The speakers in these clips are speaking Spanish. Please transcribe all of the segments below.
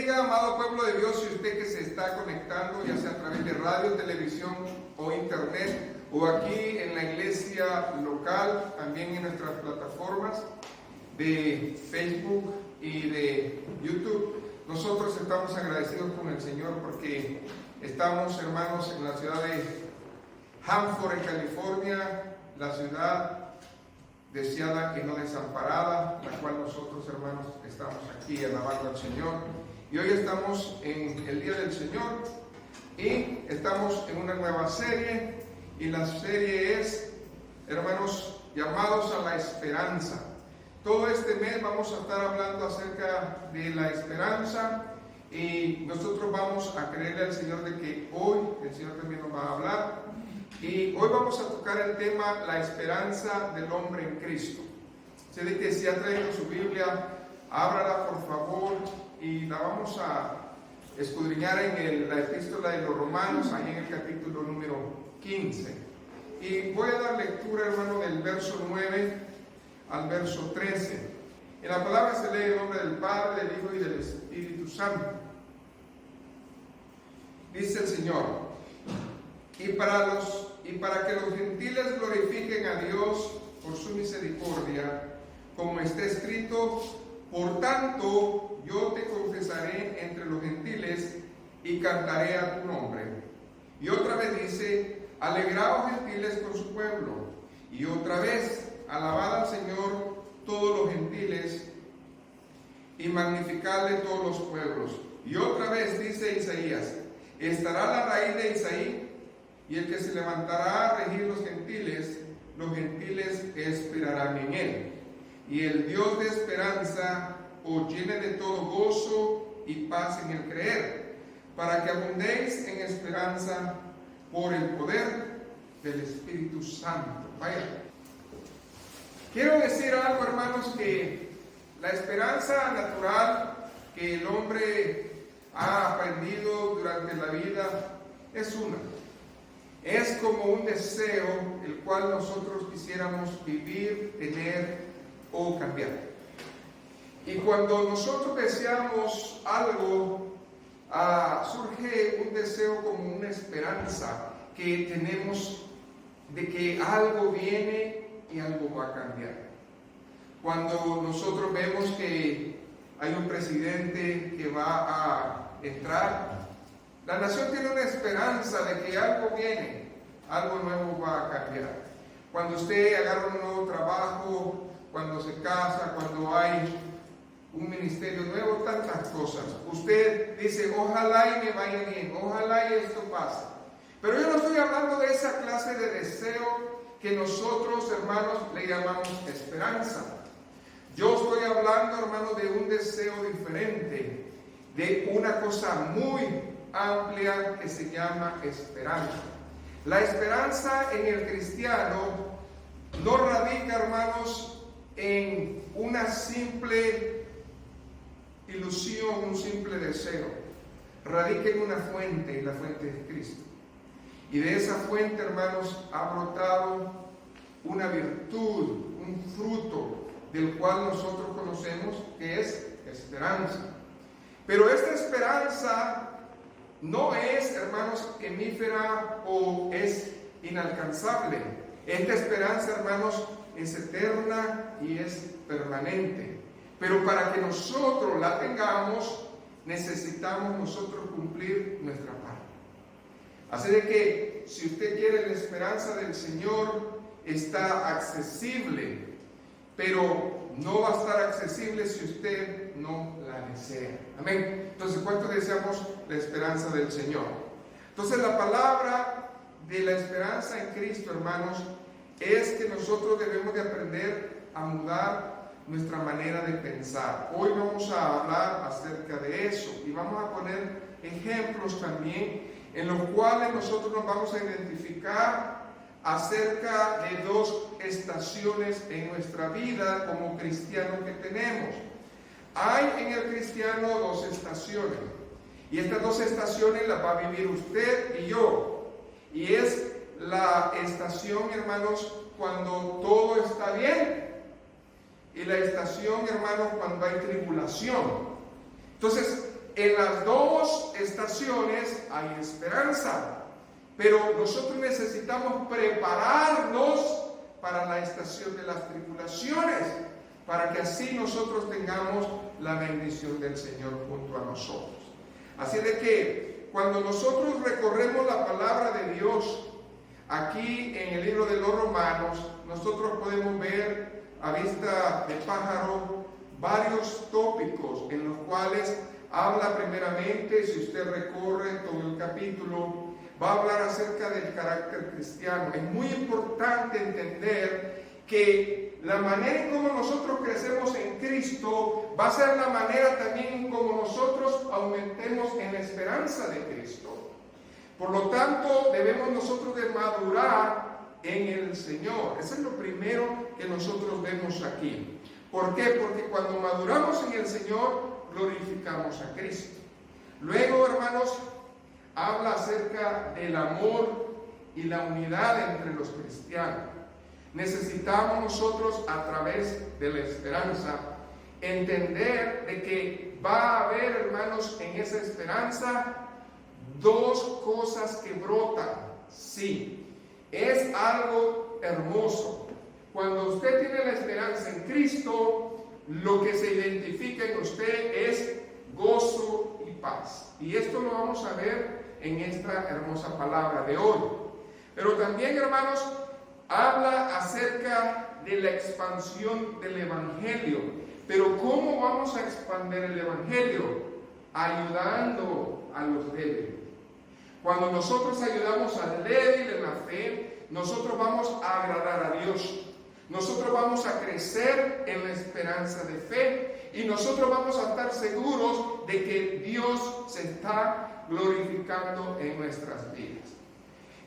bendiga, amado pueblo de Dios, y usted que se está conectando, ya sea a través de radio, televisión o internet, o aquí en la iglesia local, también en nuestras plataformas de Facebook y de YouTube. Nosotros estamos agradecidos con el Señor porque estamos, hermanos, en la ciudad de Hanford, en California, la ciudad deseada y no desamparada, la cual nosotros, hermanos, estamos aquí alabando al Señor. Y hoy estamos en el Día del Señor y estamos en una nueva serie, y la serie es, hermanos, llamados a la esperanza. Todo este mes vamos a estar hablando acerca de la esperanza, y nosotros vamos a creerle al Señor de que hoy el Señor también nos va a hablar. Y hoy vamos a tocar el tema, la esperanza del hombre en Cristo. Sé de que si ha traído su Biblia, ábrala por favor, y la vamos a escudriñar en la epístola de los Romanos, ahí en el capítulo número 15. Y voy a dar lectura, hermano, del verso 9 al verso 13. En la palabra se lee el nombre del Padre, del Hijo y del Espíritu Santo. Dice el Señor: Y para que los gentiles glorifiquen a Dios por su misericordia, como está escrito: por tanto, yo te confesaré entre los gentiles y cantaré a tu nombre. Y otra vez dice: alegraos gentiles con su pueblo. Y otra vez: alabad al Señor todos los gentiles y magnificadle todos los pueblos. Y otra vez dice Isaías: estará la raíz de Isaí, y el que se levantará a regir los gentiles esperarán en él. Y el Dios de esperanza os llene de todo gozo y paz en el creer, para que abundéis en esperanza por el poder del Espíritu Santo. Vaya. Quiero decir algo, hermanos, que la esperanza natural que el hombre ha aprendido durante la vida es una. Es como un deseo el cual nosotros quisiéramos vivir, tener o cambiar. Y cuando nosotros deseamos algo, surge un deseo como una esperanza que tenemos de que algo viene y algo va a cambiar. Cuando nosotros vemos que hay un presidente que va a entrar, la nación tiene una esperanza de que algo viene, algo nuevo va a cambiar. Cuando usted agarra un nuevo trabajo, cuando se casa, cuando hay un ministerio nuevo, tantas cosas, usted dice: ojalá y me vaya bien, ojalá y esto pase. Pero yo no estoy hablando de esa clase de deseo que nosotros, hermanos, le llamamos esperanza. Yo estoy hablando, hermano, de un deseo diferente, de una cosa muy amplia que se llama esperanza. La esperanza en el cristiano no radica, hermanos, en una simple ilusión, un simple deseo. Radica en una fuente, y la fuente es Cristo. Y de esa fuente, hermanos, ha brotado una virtud, un fruto del cual nosotros conocemos, que es esperanza. Pero esta esperanza no es, hermanos, efímera o es inalcanzable. Esta esperanza, hermanos, es eterna y es permanente. Pero para que nosotros la tengamos, necesitamos nosotros cumplir nuestra parte. Así de que, si usted quiere la esperanza del Señor, está accesible, pero no va a estar accesible si usted no la desea. Amén. Entonces, ¿cuánto deseamos la esperanza del Señor? Entonces, la palabra de la esperanza en Cristo, hermanos, es que nosotros debemos de aprender a mudar nuestra manera de pensar. Hoy vamos a hablar acerca de eso, y vamos a poner ejemplos también en los cuales nosotros nos vamos a identificar acerca de dos estaciones en nuestra vida como cristianos que tenemos. Hay en el cristiano dos estaciones, y estas dos estaciones las va a vivir usted y yo. Y es la estación, hermanos, cuando todo está bien, y la estación, hermanos, cuando hay tribulación. Entonces, en las dos estaciones hay esperanza, pero nosotros necesitamos prepararnos para la estación de las tribulaciones, para que así nosotros tengamos la bendición del Señor junto a nosotros. Así de que cuando nosotros recorremos la palabra de Dios aquí en el libro de los Romanos, nosotros podemos ver a vista de pájaro varios tópicos en los cuales habla primeramente, si usted recorre todo el capítulo, va a hablar acerca del carácter cristiano. Es muy importante entender que la manera en cómo nosotros crecemos en Cristo va a ser la manera también en cómo nosotros aumentemos en la esperanza de Cristo. Por lo tanto, debemos nosotros de madurar en el Señor. Eso es lo primero que nosotros vemos aquí. ¿Por qué? Porque cuando maduramos en el Señor, glorificamos a Cristo. Luego, hermanos, habla acerca del amor y la unidad entre los cristianos. Necesitamos nosotros, a través de la esperanza, entender de que va a haber, hermanos, en esa esperanza dos cosas que brotan. Sí, es algo hermoso. Cuando usted tiene la esperanza en Cristo, lo que se identifica en usted es gozo y paz. Y esto lo vamos a ver en esta hermosa palabra de hoy. Pero también, hermanos, habla acerca de la expansión del Evangelio. Pero ¿cómo vamos a expandir el Evangelio? Ayudando a los débiles. Cuando nosotros ayudamos al débil en la fe, nosotros vamos a agradar a Dios. Nosotros vamos a crecer en la esperanza de fe y nosotros vamos a estar seguros de que Dios se está glorificando en nuestras vidas.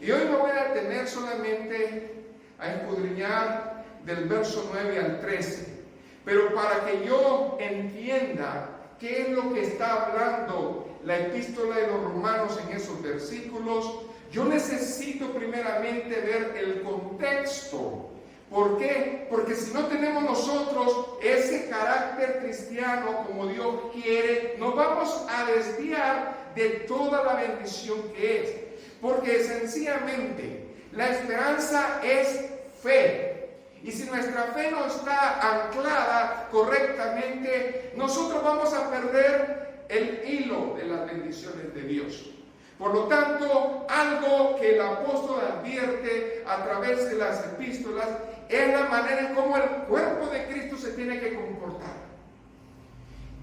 Y hoy me voy a detener solamente a escudriñar del verso 9 al 13, pero para que yo entienda qué es lo que está hablando la epístola de los Romanos en esos versículos, yo necesito primeramente ver el contexto. ¿Por qué? Porque si no tenemos nosotros ese carácter cristiano como Dios quiere, nos vamos a desviar de toda la bendición que es. Porque sencillamente la esperanza es fe. Y si nuestra fe no está anclada correctamente, nosotros vamos a perder el hilo de las bendiciones de Dios. Por lo tanto, algo que el apóstol advierte a través de las epístolas es la manera en cómo el cuerpo de Cristo se tiene que comportar.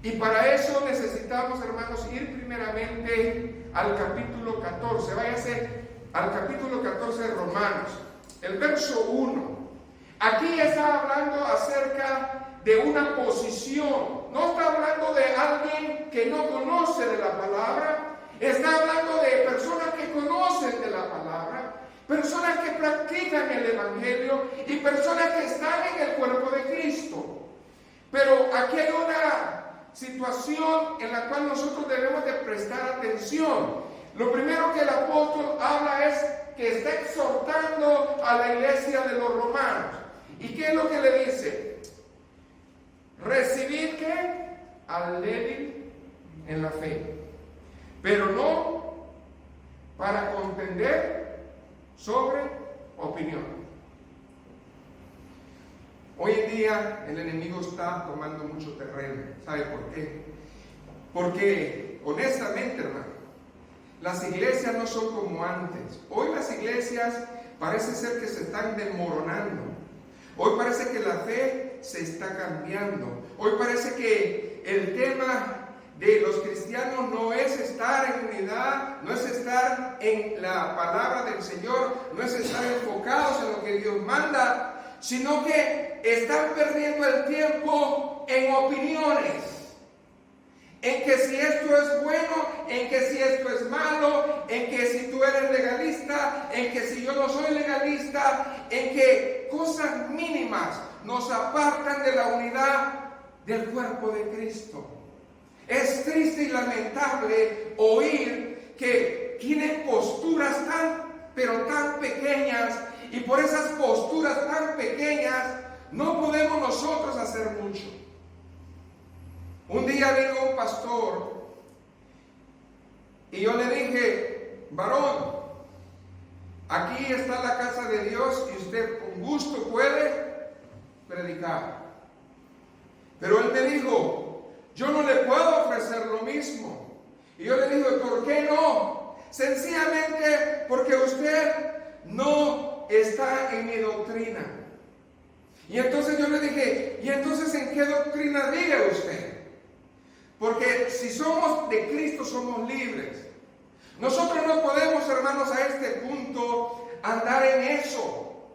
Y para eso necesitamos, hermanos, ir primeramente al capítulo 14. Váyase al capítulo 14 de Romanos, el verso 1. Aquí está hablando acerca de una posición. No está hablando de alguien que no conoce de la palabra. Está hablando de personas que conocen de la palabra, personas que practican el Evangelio y personas que están en el cuerpo de Cristo. Pero aquí hay una situación en la cual nosotros debemos de prestar atención. Lo primero que el apóstol habla es que está exhortando a la iglesia de los romanos. ¿Y qué es lo que le dice? Recibid ¿qué? Al débil en la fe, pero no para contender sobre opinión. Hoy en día el enemigo está tomando mucho terreno. ¿Sabe por qué? Porque honestamente, hermano, las iglesias no son como antes. Hoy las iglesias parece ser que se están desmoronando. Hoy parece que la fe se está cambiando. Hoy parece que el tema de los cristianos no es estar en unidad, no es estar en la palabra del Señor, no es estar enfocados en lo que Dios manda, sino que están perdiendo el tiempo en opiniones, en que si esto es bueno, en que si esto es malo, en que si tú eres legalista, en que si yo no soy legalista, en que cosas mínimas nos apartan de la unidad del cuerpo de Cristo. Es triste y lamentable oír que tienen posturas pero tan pequeñas, y por esas posturas tan pequeñas no podemos nosotros hacer mucho. Un día vino un pastor Y yo le dije: varón, aquí está la casa de Dios y usted con gusto puede predicar. Pero él me dijo: yo no le puedo ofrecer lo mismo. Y yo le dije: ¿por qué no? Sencillamente porque usted no está en mi doctrina. Y entonces yo le dije: ¿y entonces en qué doctrina vive usted? Porque si somos de Cristo, somos libres. Nosotros no podemos, hermanos, a este punto andar en eso.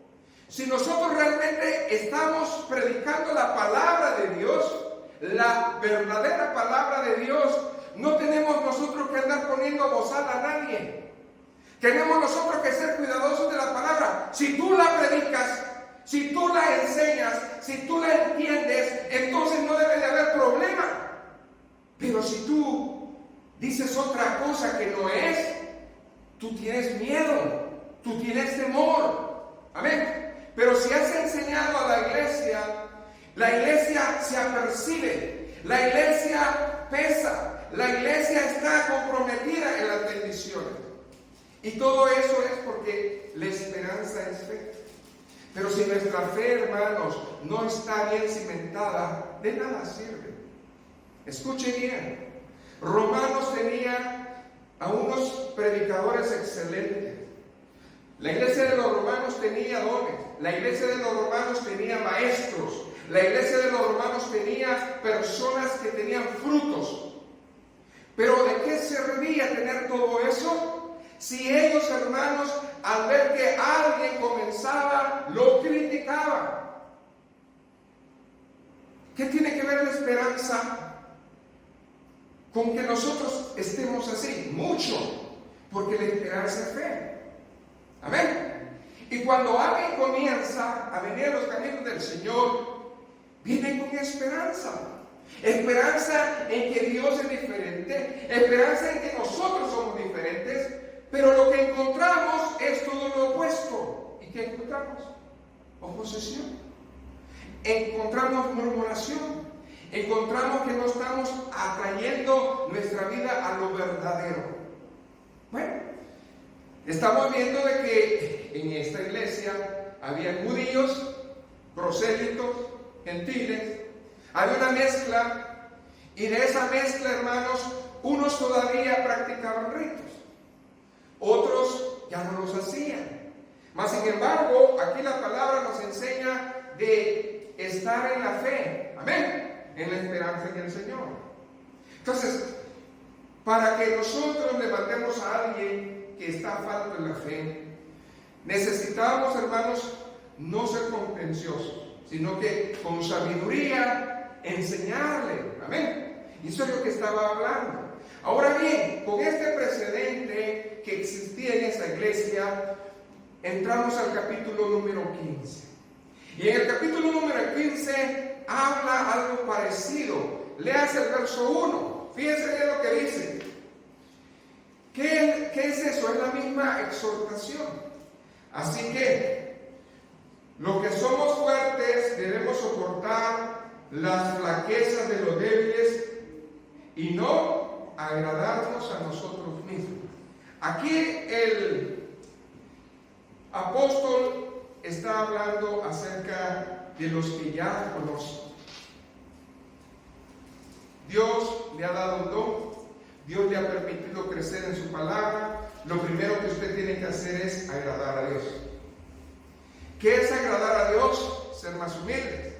Si nosotros realmente estamos predicando la palabra de Dios, la verdadera palabra de Dios, no tenemos nosotros que andar poniendo bozal a nadie. Tenemos nosotros que ser cuidadosos de la palabra. Si tú la predicas, si tú la enseñas, si tú la entiendes, entonces no debe de haber problema. Pero si tú dices otra cosa que no es, tú tienes miedo, tú tienes temor. Amén. Pero si has enseñado a la iglesia se apercibe, la iglesia pesa, la iglesia está comprometida en las bendiciones. Y todo eso es porque la esperanza es fe. Pero si nuestra fe, hermanos, no está bien cimentada, de nada sirve. Escuche bien. Romanos tenía a unos predicadores excelentes. La iglesia de los romanos tenía dones. La iglesia de los romanos tenía maestros. La iglesia de los romanos tenía personas que tenían frutos. Pero ¿de qué servía tener todo eso? Si ellos, hermanos, al ver que alguien comenzaba, lo criticaban. ¿Qué tiene que ver la esperanza con que nosotros estemos así? Mucho, porque la esperanza es fe. Amén. Y cuando alguien comienza a venir a los caminos del Señor, viene con esperanza. Esperanza en que Dios es diferente, esperanza en que nosotros somos diferentes, pero lo que encontramos es todo lo opuesto. ¿Y qué encontramos? Oposición. Encontramos murmuración. Encontramos que no estamos atrayendo nuestra vida a lo verdadero. Bueno, estamos viendo de que en esta iglesia había judíos, prosélitos, gentiles. Había una mezcla, y de esa mezcla, hermanos, unos todavía practicaban ritos, otros ya no los hacían. Mas sin embargo, aquí la palabra nos enseña de estar en la fe. Amén. En la esperanza en el Señor. Entonces, para que nosotros levantemos a alguien que está falto en la fe, necesitamos, hermanos, no ser contenciosos, sino que con sabiduría enseñarle. Amén. Y eso es lo que estaba hablando. Ahora bien, con este precedente que existía en esa iglesia, entramos al capítulo número 15. Y en el capítulo número 15 habla algo parecido. Léase el verso 1. Fíjense bien lo que dice. ¿Qué es eso? Es la misma exhortación. Así que los que somos fuertes debemos soportar las flaquezas de los débiles y no agradarnos a nosotros mismos. Aquí el apóstol está hablando acerca de los que ya conocen. Dios le ha dado un don, Dios le ha permitido crecer en su palabra. Lo primero que usted tiene que hacer es agradar a Dios. ¿Qué es agradar a Dios? Ser más humildes.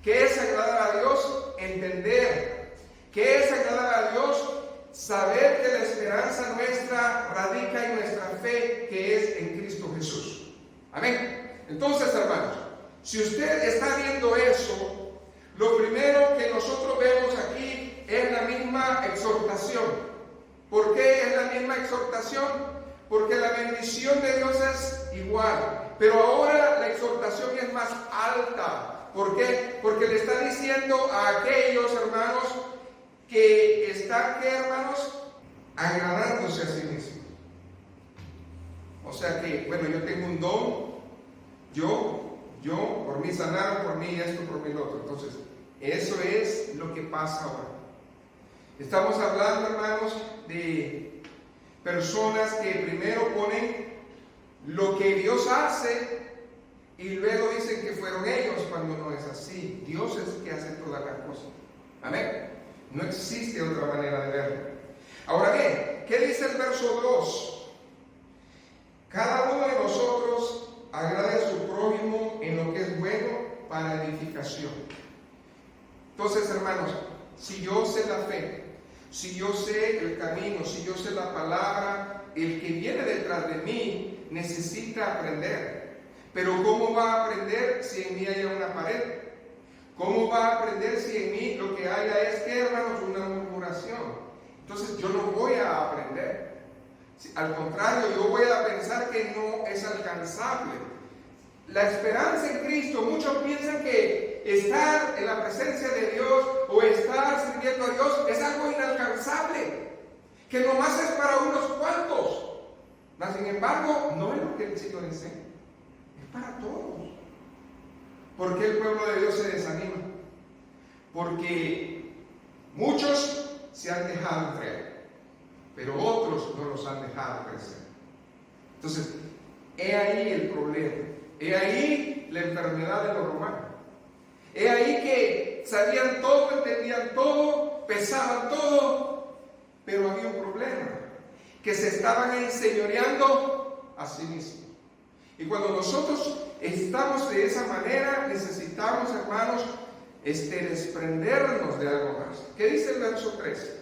¿Qué es agradar a Dios? Entender. ¿Qué es agradar a Dios? Saber que la esperanza nuestra radica en nuestra fe, que es en Cristo Jesús. Amén. Entonces, hermanos, si usted está viendo eso, lo primero que nosotros vemos aquí es la misma exhortación. ¿Por qué es la misma exhortación? Porque la bendición de Dios es igual, pero ahora la exhortación es más alta. ¿Por qué? Porque le está diciendo a aquellos hermanos que están, ¿qué, hermanos? Agradándose a sí mismos. O sea que, bueno, yo tengo un don, yo, por mí sanaron, por mí esto, por mí lo otro. Entonces, eso es lo que pasa ahora. Estamos hablando, hermanos, de personas que primero ponen lo que Dios hace y luego dicen que fueron ellos, cuando no es así. Dios es el que hace todas las cosas. Amén. No existe otra manera de verlo. Ahora bien, ¿qué dice el verso 2? Cada uno de nosotros agrade a su prójimo en lo que es bueno para edificación. Entonces, hermanos, si yo sé la fe, si yo sé el camino, si yo sé la palabra, el que viene detrás de mí necesita aprender. Pero ¿cómo va a aprender si en mí hay una pared? ¿Cómo va a aprender si en mí lo que haya es, que, hermanos, una murmuración? Entonces yo no voy a aprender. Al contrario, yo voy a pensar que no es alcanzable. La esperanza en Cristo, muchos piensan que estar en la presencia de Dios o estar sirviendo a Dios es algo inalcanzable, que nomás es para unos cuantos. Mas, sin embargo, no es lo que el Señor enseña, es para todos. ¿Por qué el pueblo de Dios se desanima? Porque muchos se han dejado creer, pero otros no los han dejado crecer. Entonces, he ahí el problema, he ahí la enfermedad de los romanos, he ahí que sabían todo, entendían todo, pesaban todo, pero había un problema, que se estaban enseñoreando a sí mismos. Y cuando nosotros estamos de esa manera, necesitamos, hermanos, desprendernos de algo más. ¿Qué dice el verso 3?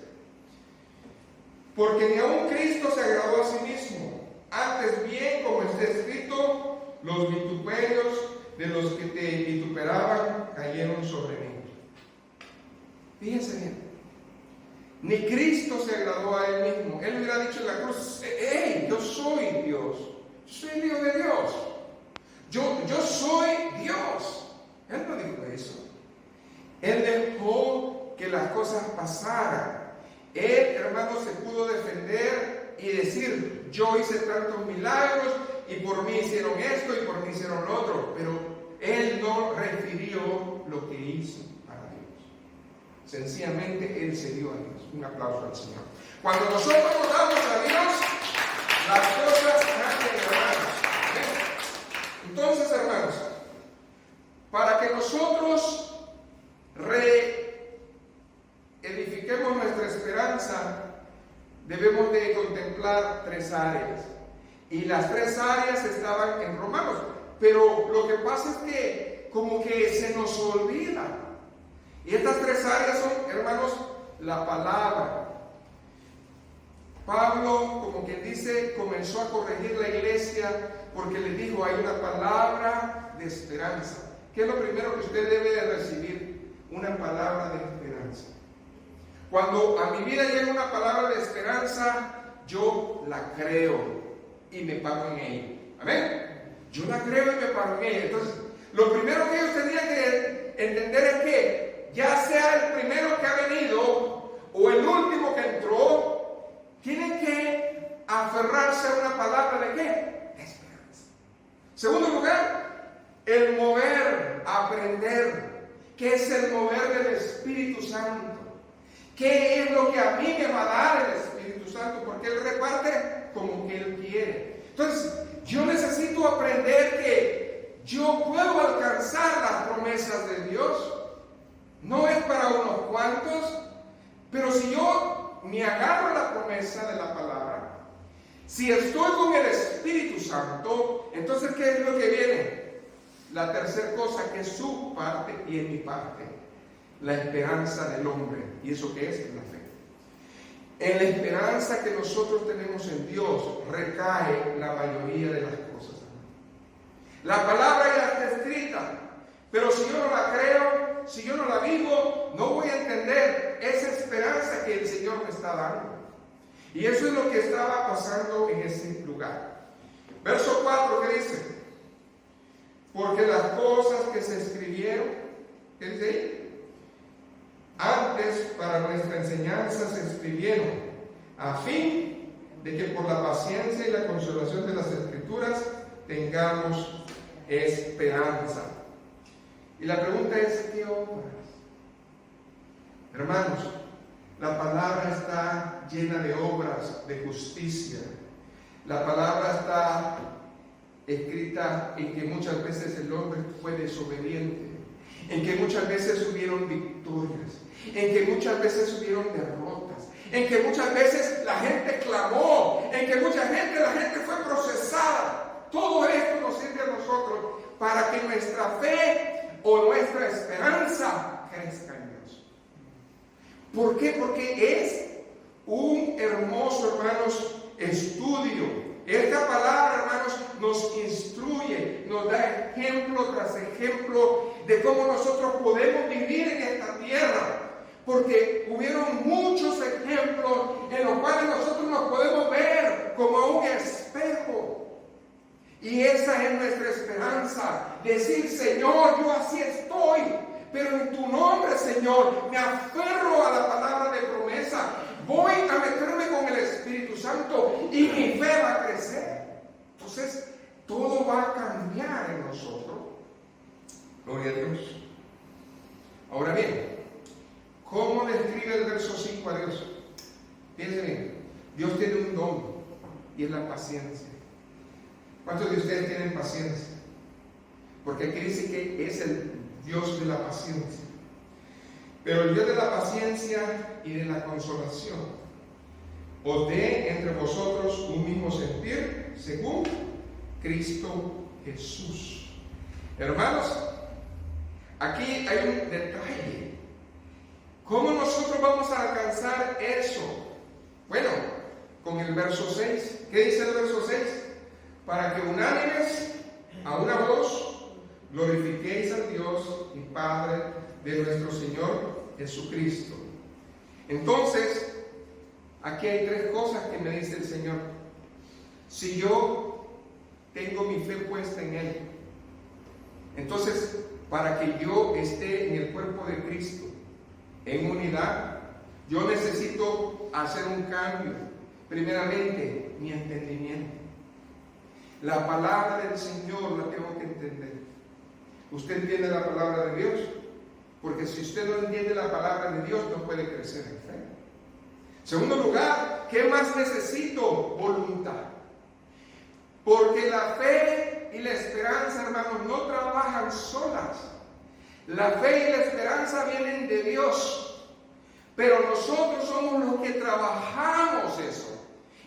Porque ni aun Cristo se agradó a sí mismo. Antes bien, como está escrito, los vituperios de los que te vituperaban cayeron sobre mí. Fíjense bien. Ni Cristo se agradó a él mismo. Él hubiera dicho en la cruz: ¡Hey! Yo soy Dios. Yo soy el Hijo de Dios. Yo soy Dios. Él no dijo eso. Él dejó que las cosas pasaran. Él, hermano, se pudo defender y decir: yo hice tantos milagros y por mí hicieron esto y por mí hicieron lo otro. Pero él no refirió lo que hizo para Dios. Sencillamente él se dio a Dios. Un aplauso al Señor. Cuando nosotros nos damos a Dios, las cosas cambian, hermanos. Entonces, hermanos, para que nosotros reedifiquemos nuestra esperanza, debemos de contemplar 3 áreas. Y las 3 áreas estaban en Romanos. Pero lo que pasa es que como que se nos olvida. Y estas 3 áreas son, hermanos, la palabra. Pablo, como quien dice, comenzó a corregir la iglesia porque le dijo: hay una palabra de esperanza. ¿Qué es lo primero que usted debe de recibir? Una palabra de esperanza. Cuando a mi vida llega una palabra de esperanza, yo la creo y me paro en ella. ¿Amén? Yo la creo y me paro en ella. Entonces, lo primero que ellos tenían que entender es que, ya sea el primero que ha venido o el último que entró, tienen que aferrarse a una palabra de ¿qué? De esperanza. Segundo lugar, el mover, aprender. ¿Qué es el mover del Espíritu Santo? ¿Qué es lo que a mí me va a dar el Espíritu Santo? Porque Él reparte como que Él quiere. Entonces, yo necesito aprender que yo puedo alcanzar las promesas de Dios. No es para unos cuantos, pero si yo me agarro a la promesa de la palabra, si estoy con el Espíritu Santo, entonces ¿qué es lo que viene? La tercera cosa, que es su parte y en mi parte, la esperanza del hombre. ¿Y eso qué es? La fe. En la esperanza que nosotros tenemos en Dios recae la mayoría de las cosas. La palabra ya está escrita, pero si yo no la creo, si yo no la vivo, no voy a entender esa esperanza que el Señor me está dando. Y eso es lo que estaba pasando en ese lugar. Verso 4, ¿qué dice? Porque las cosas que se escribieron, ¿qué dice ahí? Antes para nuestra enseñanza se escribieron, a fin de que por la paciencia y la consolación de las Escrituras tengamos esperanza. Y la pregunta es: ¿qué obras? Hermanos, La palabra está llena de obras de justicia. La palabra está escrita en que muchas veces el hombre fue desobediente, en que muchas veces hubieron victorias, en que muchas veces hubieron derrotas, en que muchas veces la gente clamó, en que la gente fue procesada. Todo esto nos sirve a nosotros para que nuestra fe o nuestra esperanza crezca en Dios. ¿Por qué? Porque es un hermoso, hermanos, estudio. Esta palabra, hermanos, nos instruye, nos da ejemplo tras ejemplo de cómo nosotros podemos vivir en esta tierra. Porque hubieron muchos ejemplos en los cuales nosotros nos podemos ver como un espejo. Y esa es nuestra esperanza. Decir, Señor, yo así estoy, pero en tu nombre, Señor, me aferro a la palabra de promesa. Voy a meterme con el Espíritu Santo y mi fe va a crecer. Entonces, todo va a cambiar en nosotros. Gloria a Dios. Ahora bien, ¿cómo describe el verso 5 a Dios? Piensen bien, Dios tiene un don y es la paciencia. ¿Cuántos de ustedes tienen paciencia? Porque aquí dice que es el Dios de la paciencia. Pero el Dios de la paciencia y de la consolación os dé entre vosotros un mismo sentir según Cristo Jesús. Hermanos, aquí hay un detalle. ¿Cómo nosotros vamos a alcanzar eso? Bueno, con el verso 6. ¿Qué dice el verso 6? Para que unánimes a una voz glorifiquéis al Dios y Padre de nuestro Señor Jesucristo. Entonces, aquí hay tres cosas que me dice el Señor. Si yo tengo mi fe puesta en Él, entonces, para que yo esté en el cuerpo de Cristo, en unidad, yo necesito hacer un cambio. Primeramente, mi entendimiento. La palabra del Señor la tengo que entender. ¿Usted entiende la palabra de Dios? Porque si usted no entiende la palabra de Dios, no puede crecer en fe. Segundo lugar, ¿qué más necesito? Voluntad. Porque la fe y la esperanza, hermanos, no trabajan solas. La fe y la esperanza vienen de Dios, pero nosotros somos los que trabajamos eso.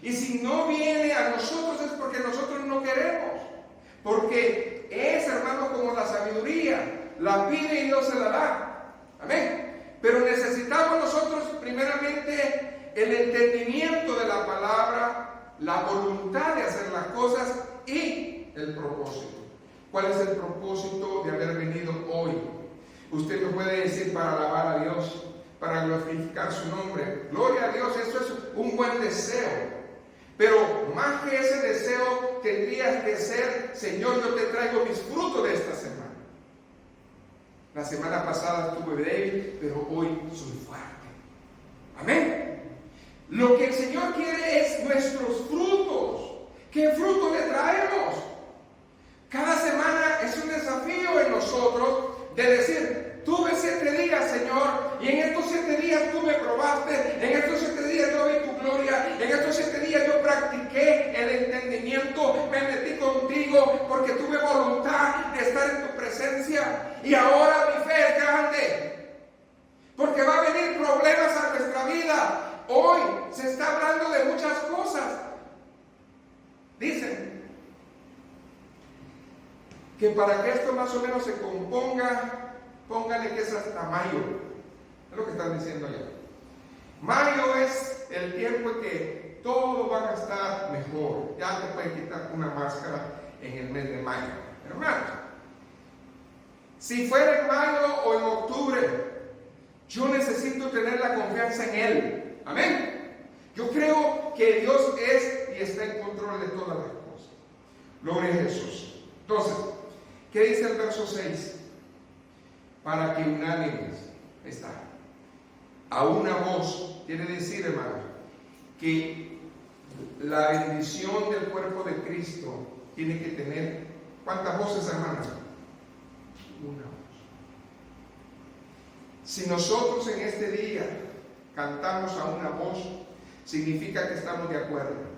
Y si no viene a nosotros es porque nosotros no queremos. Porque es, hermanos, como la sabiduría, la pide y Dios se la da. Amén. Pero necesitamos nosotros primeramente el entendimiento de la palabra, la voluntad de hacer las cosas y el propósito. ¿Cuál es el propósito de haber venido hoy? Usted me puede decir para alabar a Dios, para glorificar su nombre. Gloria a Dios, eso es un buen deseo. Pero más que ese deseo tendría que ser, Señor, yo te traigo mis frutos de esta semana. La semana pasada estuve débil, pero hoy soy fuerte. Amén. Lo que el Señor quiere es nuestros frutos. ¿Qué fruto le traemos? Cada semana es un desafío en nosotros de decir, tuve 7 días, Señor, y en estos 7 días tú me probaste, en estos 7 días yo vi tu gloria, en estos 7 días yo practiqué el entendimiento, me metí contigo porque tuve voluntad de estar en tu presencia, y ahora mi fe es grande, porque va a venir problemas a nuestra vida. Hoy se está hablando de muchas cosas. Dicen que para que esto más o menos se componga, póngale que es hasta mayo. Es lo que están diciendo allá. Mayo es el tiempo en que todo va a estar mejor. Ya te pueden quitar una máscara en el mes de mayo. Hermanos, si fuera en mayo o en octubre, yo necesito tener la confianza en Él. Amén. Yo creo que Dios es y está en control de todas las cosas. Gloria a Jesús. Entonces, ¿qué dice el verso 6? Para que unánimes está. A una voz, quiere decir, hermano, que la bendición del cuerpo de Cristo tiene que tener, ¿cuántas voces, hermanos? Una voz. Si nosotros en este día cantamos a una voz, significa que estamos de acuerdo.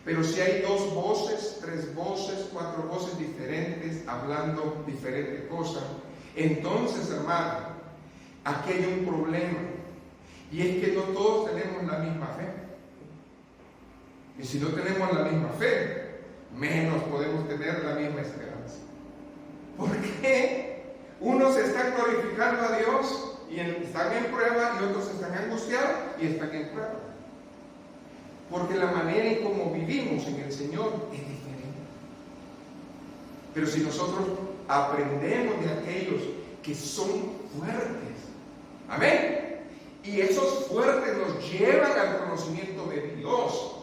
Pero si hay 2 voces, 3 voces, 4 voces diferentes hablando diferentes cosas, entonces, hermano, aquí hay un problema. Y es que no todos tenemos la misma fe. Y si no tenemos la misma fe, menos podemos tener la misma esperanza. ¿Por qué? Unos están glorificando a Dios y están en prueba, y otros están angustiados y están en prueba. Porque la manera en cómo vivimos en el Señor es diferente. Pero si nosotros aprendemos de aquellos que son fuertes, amén, y esos fuertes nos llevan al conocimiento de Dios,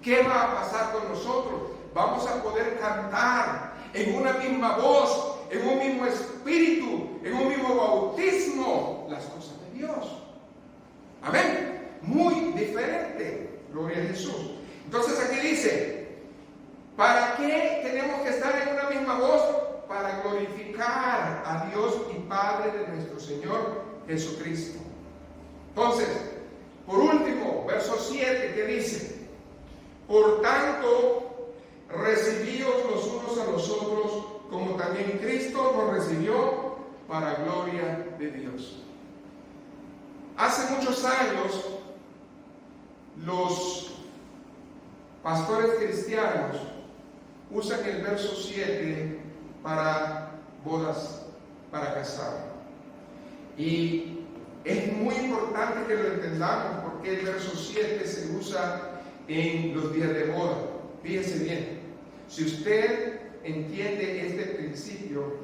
¿qué va a pasar con nosotros? Vamos a poder cantar en una misma voz, en un mismo espíritu, en un mismo bautismo, las cosas de Dios. Amén. Muy diferente. Gloria a Jesús. Entonces aquí dice, ¿para qué tenemos que estar en una misma voz? Para glorificar a Dios y Padre de nuestro Señor Jesucristo. Entonces, por último, verso 7, que dice, por tanto, recibíos los unos a los otros, como también Cristo nos recibió para gloria de Dios. Hace muchos años, los pastores cristianos usan el verso 7 para bodas, para casar. Y es muy importante que lo entendamos, porque el verso 7 se usa en los días de boda. Fíjense bien, si usted entiende este principio,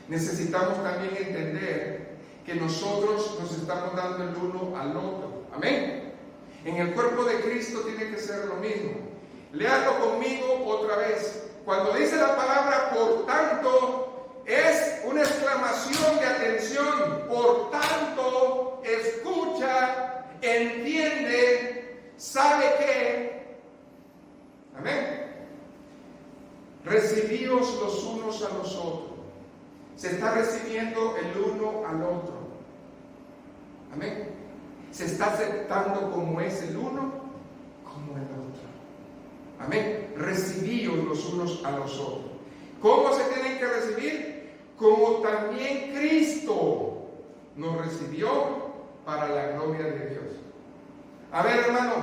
necesitamos también entender que nosotros nos estamos dando el uno al otro. Amén. En el cuerpo de Cristo tiene que ser lo mismo. Léalo conmigo otra vez. Cuando dice la palabra por tanto, es una exclamación de atención. Por tanto, escucha, entiende, sabe que. Amén. Recibíos los unos a los otros. Se está recibiendo el uno al otro. Amén. Se está aceptando como es el uno, como el otro. Amén. Recibíos los unos a los otros. ¿Cómo se tienen que recibir? Como también Cristo nos recibió para la gloria de Dios. A ver, hermano,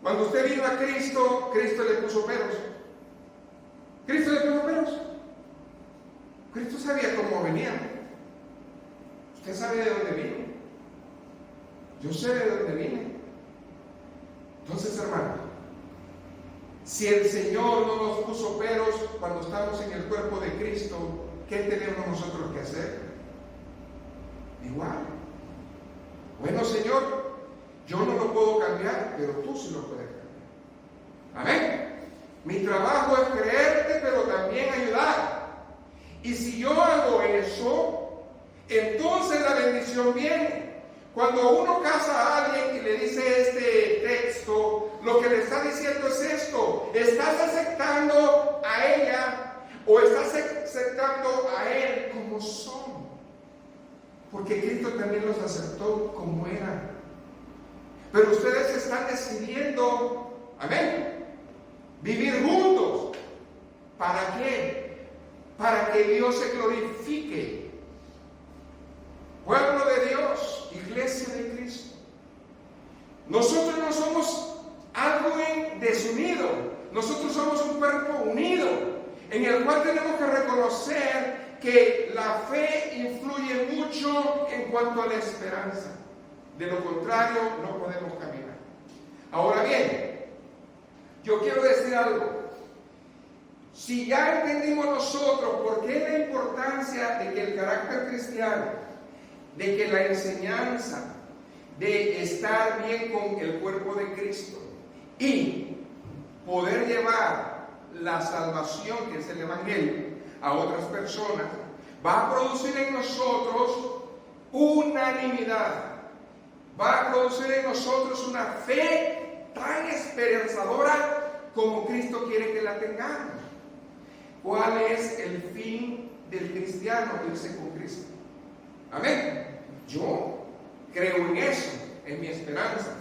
cuando usted vino a Cristo, Cristo le puso peros. ¿Cristo le puso peros? Cristo sabía cómo venía. Usted sabe de dónde vino. Yo sé de dónde vine. Entonces, hermano, si el Señor no nos puso peros cuando estamos en el cuerpo de Cristo, ¿qué tenemos nosotros que hacer? Igual. Bueno, Señor, yo no lo puedo cambiar, pero tú sí lo puedes cambiar. Amén. Mi trabajo es creerte, pero también ayudar. Y si yo hago eso, entonces la bendición viene. Cuando uno casa a alguien y le dice este texto, lo que le está diciendo es esto: estás aceptando a ella o estás aceptando a él como son, porque Cristo también los aceptó como eran. Pero ustedes están decidiendo, amén, vivir juntos. ¿Para qué? Para que Dios se glorifique. Pueblo de Dios, iglesia de Cristo. Nosotros no somos algo desunido. Nosotros somos un cuerpo unido, en el cual tenemos que reconocer que la fe influye mucho en cuanto a la esperanza. De lo contrario, no podemos caminar. Ahora bien, yo quiero decir algo. Si ya entendimos nosotros por qué la importancia de que el carácter cristiano, de que la enseñanza de estar bien con el cuerpo de Cristo y poder llevar la salvación, que es el Evangelio, a otras personas, va a producir en nosotros unanimidad, va a producir en nosotros una fe tan esperanzadora como Cristo quiere que la tengamos. ¿Cuál es el fin del cristiano? Irse con Cristo. Amén. Yo creo en eso. es mi esperanza.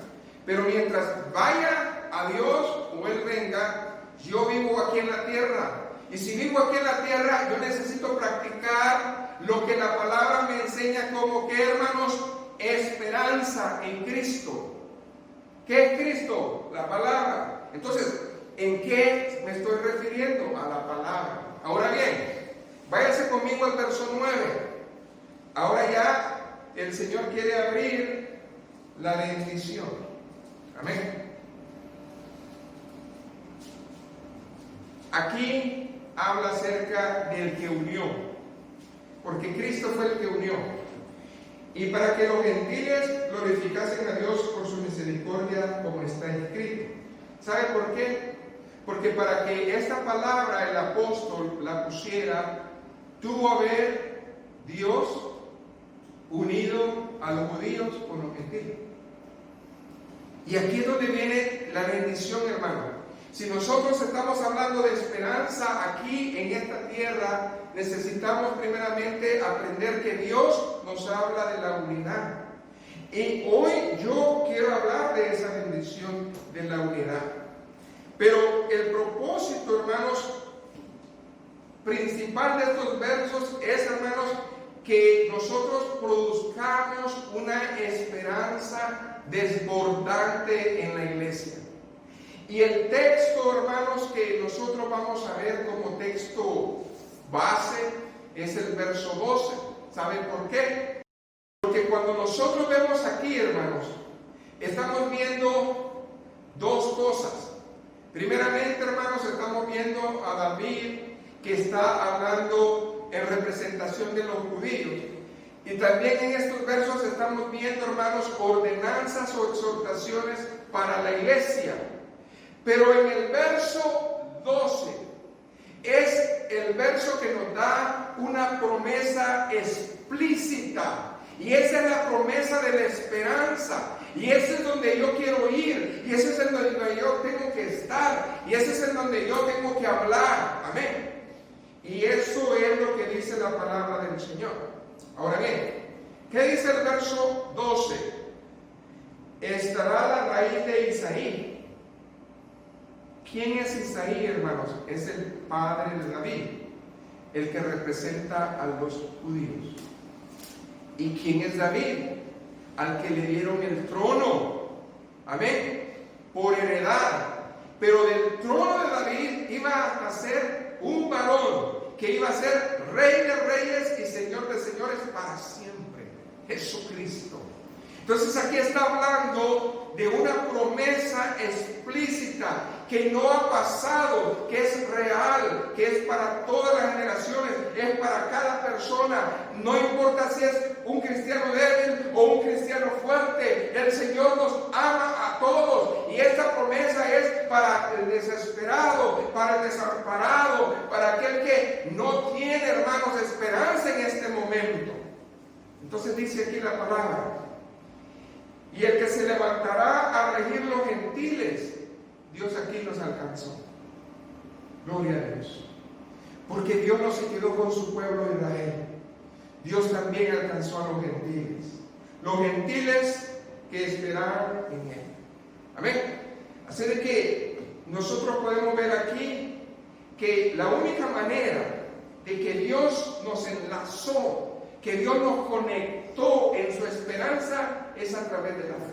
Pero mientras vaya a Dios o Él venga, yo vivo aquí en la tierra. Y si vivo aquí en la tierra, yo necesito practicar lo que la palabra me enseña como que, hermanos, esperanza en Cristo. ¿Qué es Cristo? La palabra. Entonces, ¿en qué me estoy refiriendo? A la palabra. Ahora bien, váyase conmigo al verso 9. Ahora ya el Señor quiere abrir la bendición. Amén. Aquí habla acerca del que unió, porque Cristo fue el que unió. Y para que los gentiles glorificasen a Dios por su misericordia, como está escrito. ¿Sabe por qué? Porque para que esta palabra el apóstol la pusiera, tuvo que haber Dios unido a los judíos con los gentiles. Y aquí es donde viene la bendición, hermano. Si nosotros estamos hablando de esperanza aquí en esta tierra, necesitamos primeramente aprender que Dios nos habla de la unidad. Y hoy yo quiero hablar de esa bendición de la unidad. Pero el propósito, hermanos, principal de estos versos es, hermanos, que nosotros produzcamos una esperanza desbordante en la iglesia. Y el texto, hermanos, que nosotros vamos a ver como texto base es el verso 12. ¿Saben por qué? Porque cuando nosotros vemos aquí, hermanos, estamos viendo dos cosas. Primeramente, hermanos, estamos viendo a David que está hablando en representación de los judíos. Y también en estos versos estamos viendo, hermanos, ordenanzas o exhortaciones para la iglesia. Pero en el verso 12 es el verso que nos da una promesa explícita. Y esa es la promesa de la esperanza. Y ese es donde yo quiero ir. Y ese es en donde yo tengo que estar. Y ese es en donde yo tengo que hablar. Amén. Y eso es lo que dice la palabra del Señor. Ahora bien, ¿qué dice el verso 12? Estará la raíz de Isaí. ¿Quién es Isaí, hermanos? Es el padre de David, el que representa a los judíos. ¿Y quién es David? Al que le dieron el trono. Amén. Por heredad. Pero del trono de David iba a nacer un varón que iba a ser rey de reyes y señor de señores para siempre. Jesucristo. Entonces aquí está hablando de una promesa explícita que no ha pasado, que es real, que es para todas las generaciones, es para cada persona. No importa si es un cristiano débil o un cristiano fuerte, el Señor nos ama a todos. Y esta promesa es para el desesperado, para el desamparado, para aquel que no tiene, hermanos, esperanza en este momento. Entonces dice aquí la palabra: y el que se levantará a regir los gentiles. Dios aquí nos alcanzó. Gloria a Dios. Porque Dios no se quedó con su pueblo Israel. Dios también alcanzó a los gentiles. Los gentiles que esperaban en Él. Amén. Así de que nosotros podemos ver aquí que la única manera de que Dios nos enlazó, que Dios nos conectó en su esperanza, es a través de la fe.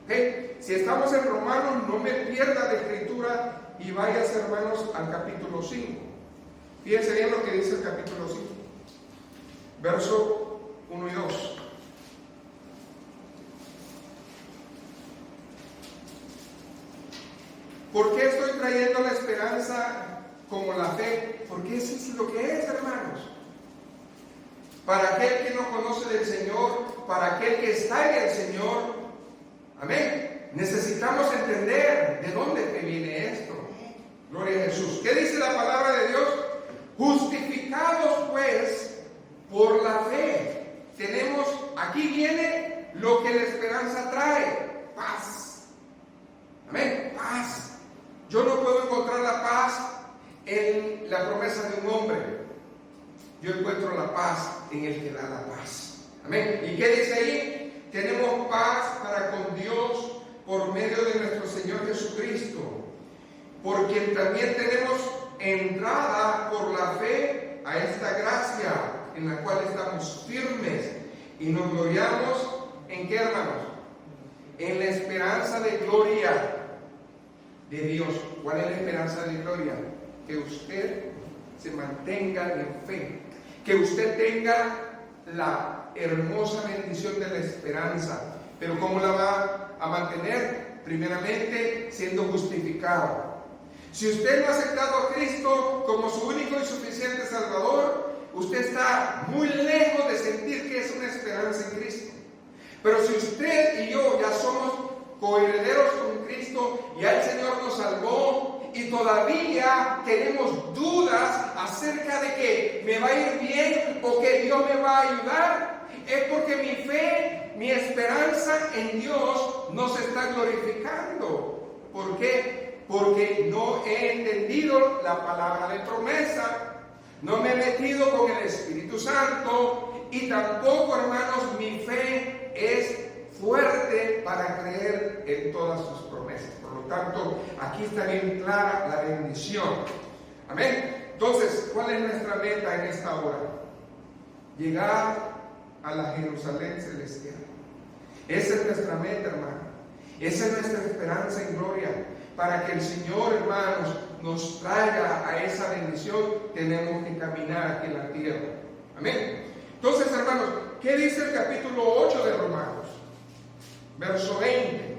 ¿Okay? Si estamos en Romanos, no me pierda de escritura y vayas, hermanos, al capítulo 5. Fíjense bien lo que dice el capítulo 5, verso 1 y 2. ¿Por qué estoy trayendo la esperanza como la fe? Porque eso es lo que es, hermanos. Para aquel que no conoce del Señor, para aquel que está en el Señor, amén. Necesitamos entender de dónde te viene esto. Gloria a Jesús. ¿Qué dice la palabra de Dios? Justificados pues por la fe. Tenemos, aquí viene lo que la esperanza trae: paz. Amén, paz. Yo no puedo encontrar la paz en la promesa de un hombre. Yo encuentro la paz en el que da la paz. Amén. ¿Y qué dice ahí? tenemos paz para con Dios por medio de nuestro Señor Jesucristo, porque también tenemos entrada por la fe a esta gracia en la cual estamos firmes y nos gloriamos ¿en qué, hermanos? En la esperanza de gloria de Dios. ¿Cuál es la esperanza de gloria? Que usted se mantenga en fe, que usted tenga la hermosa bendición de la esperanza. Pero ¿cómo la va a mantener? Primeramente, siendo justificado. Si usted no ha aceptado a Cristo como su único y suficiente Salvador, usted está muy lejos de sentir que es una esperanza en Cristo. Pero si usted y yo ya somos coherederos con Cristo, ya el Señor nos salvó y todavía tenemos dudas acerca de que me va a ir bien o que Dios me va a ayudar, es porque mi fe, mi esperanza en Dios no se está glorificando. ¿Por qué? Porque no he entendido la palabra de promesa, no me he metido con el Espíritu Santo y tampoco, hermanos, mi fe es fuerte para creer en todas sus promesas. Por lo tanto, aquí está bien clara la bendición. Amén. Entonces, ¿cuál es nuestra meta en esta hora? Llegar a la Jerusalén celestial. Esa es nuestra meta, hermano. Esa es nuestra esperanza en gloria. Para que el Señor, hermanos, nos traiga a esa bendición, tenemos que caminar aquí en la tierra. Amén. Entonces, hermanos, ¿qué dice el capítulo 8 de Romanos? Verso 20.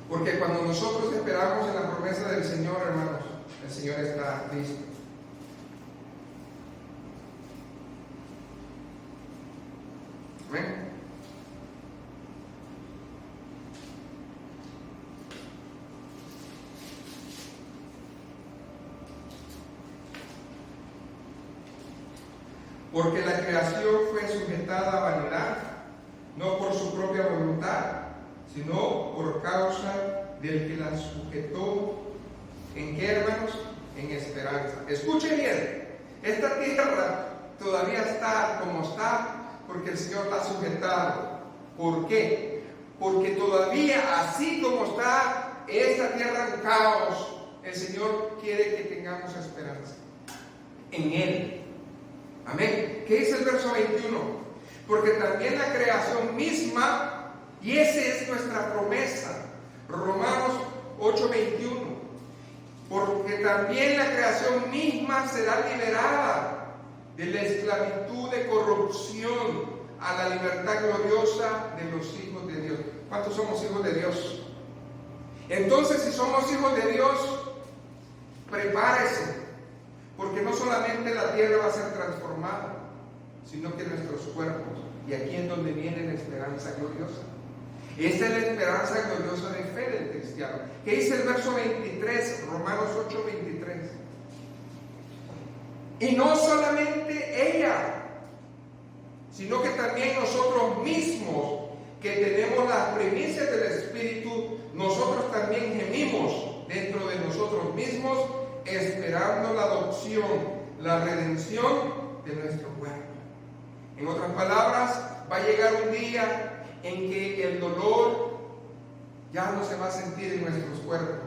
Porque cuando nosotros esperamos en la promesa del Señor, hermanos, el Señor está listo. Amén. Porque la creación fue sujetada a vanidad, no por su propia voluntad, sino por causa del que la sujetó. ¿En qué, hermanos? En esperanza. Escuche bien, esta tierra todavía está como está porque el Señor la ha sujetado. ¿Por qué? Porque todavía así como está esta tierra en caos, el Señor quiere que tengamos esperanza en Él. Amén. ¿Qué dice el verso 21? Porque también la creación misma, y esa es nuestra promesa, Romanos 8:21, porque también la creación misma será liberada de la esclavitud de corrupción a la libertad gloriosa de los hijos de Dios. ¿Cuántos somos hijos de Dios? Entonces, si somos hijos de Dios, prepárese, porque no solamente la tierra va a ser transformada, sino que nuestros cuerpos, y aquí es donde viene la esperanza gloriosa. Esta es la esperanza gloriosa de fe del cristiano. ¿Qué dice el verso 23? Romanos 8:23. Y no solamente ella, sino que también nosotros mismos, que tenemos las primicias del Espíritu, nosotros también gemimos dentro de nosotros mismos, esperando la adopción, la redención de nuestro cuerpo. En otras palabras, va a llegar un día en que el dolor ya no se va a sentir en nuestros cuerpos,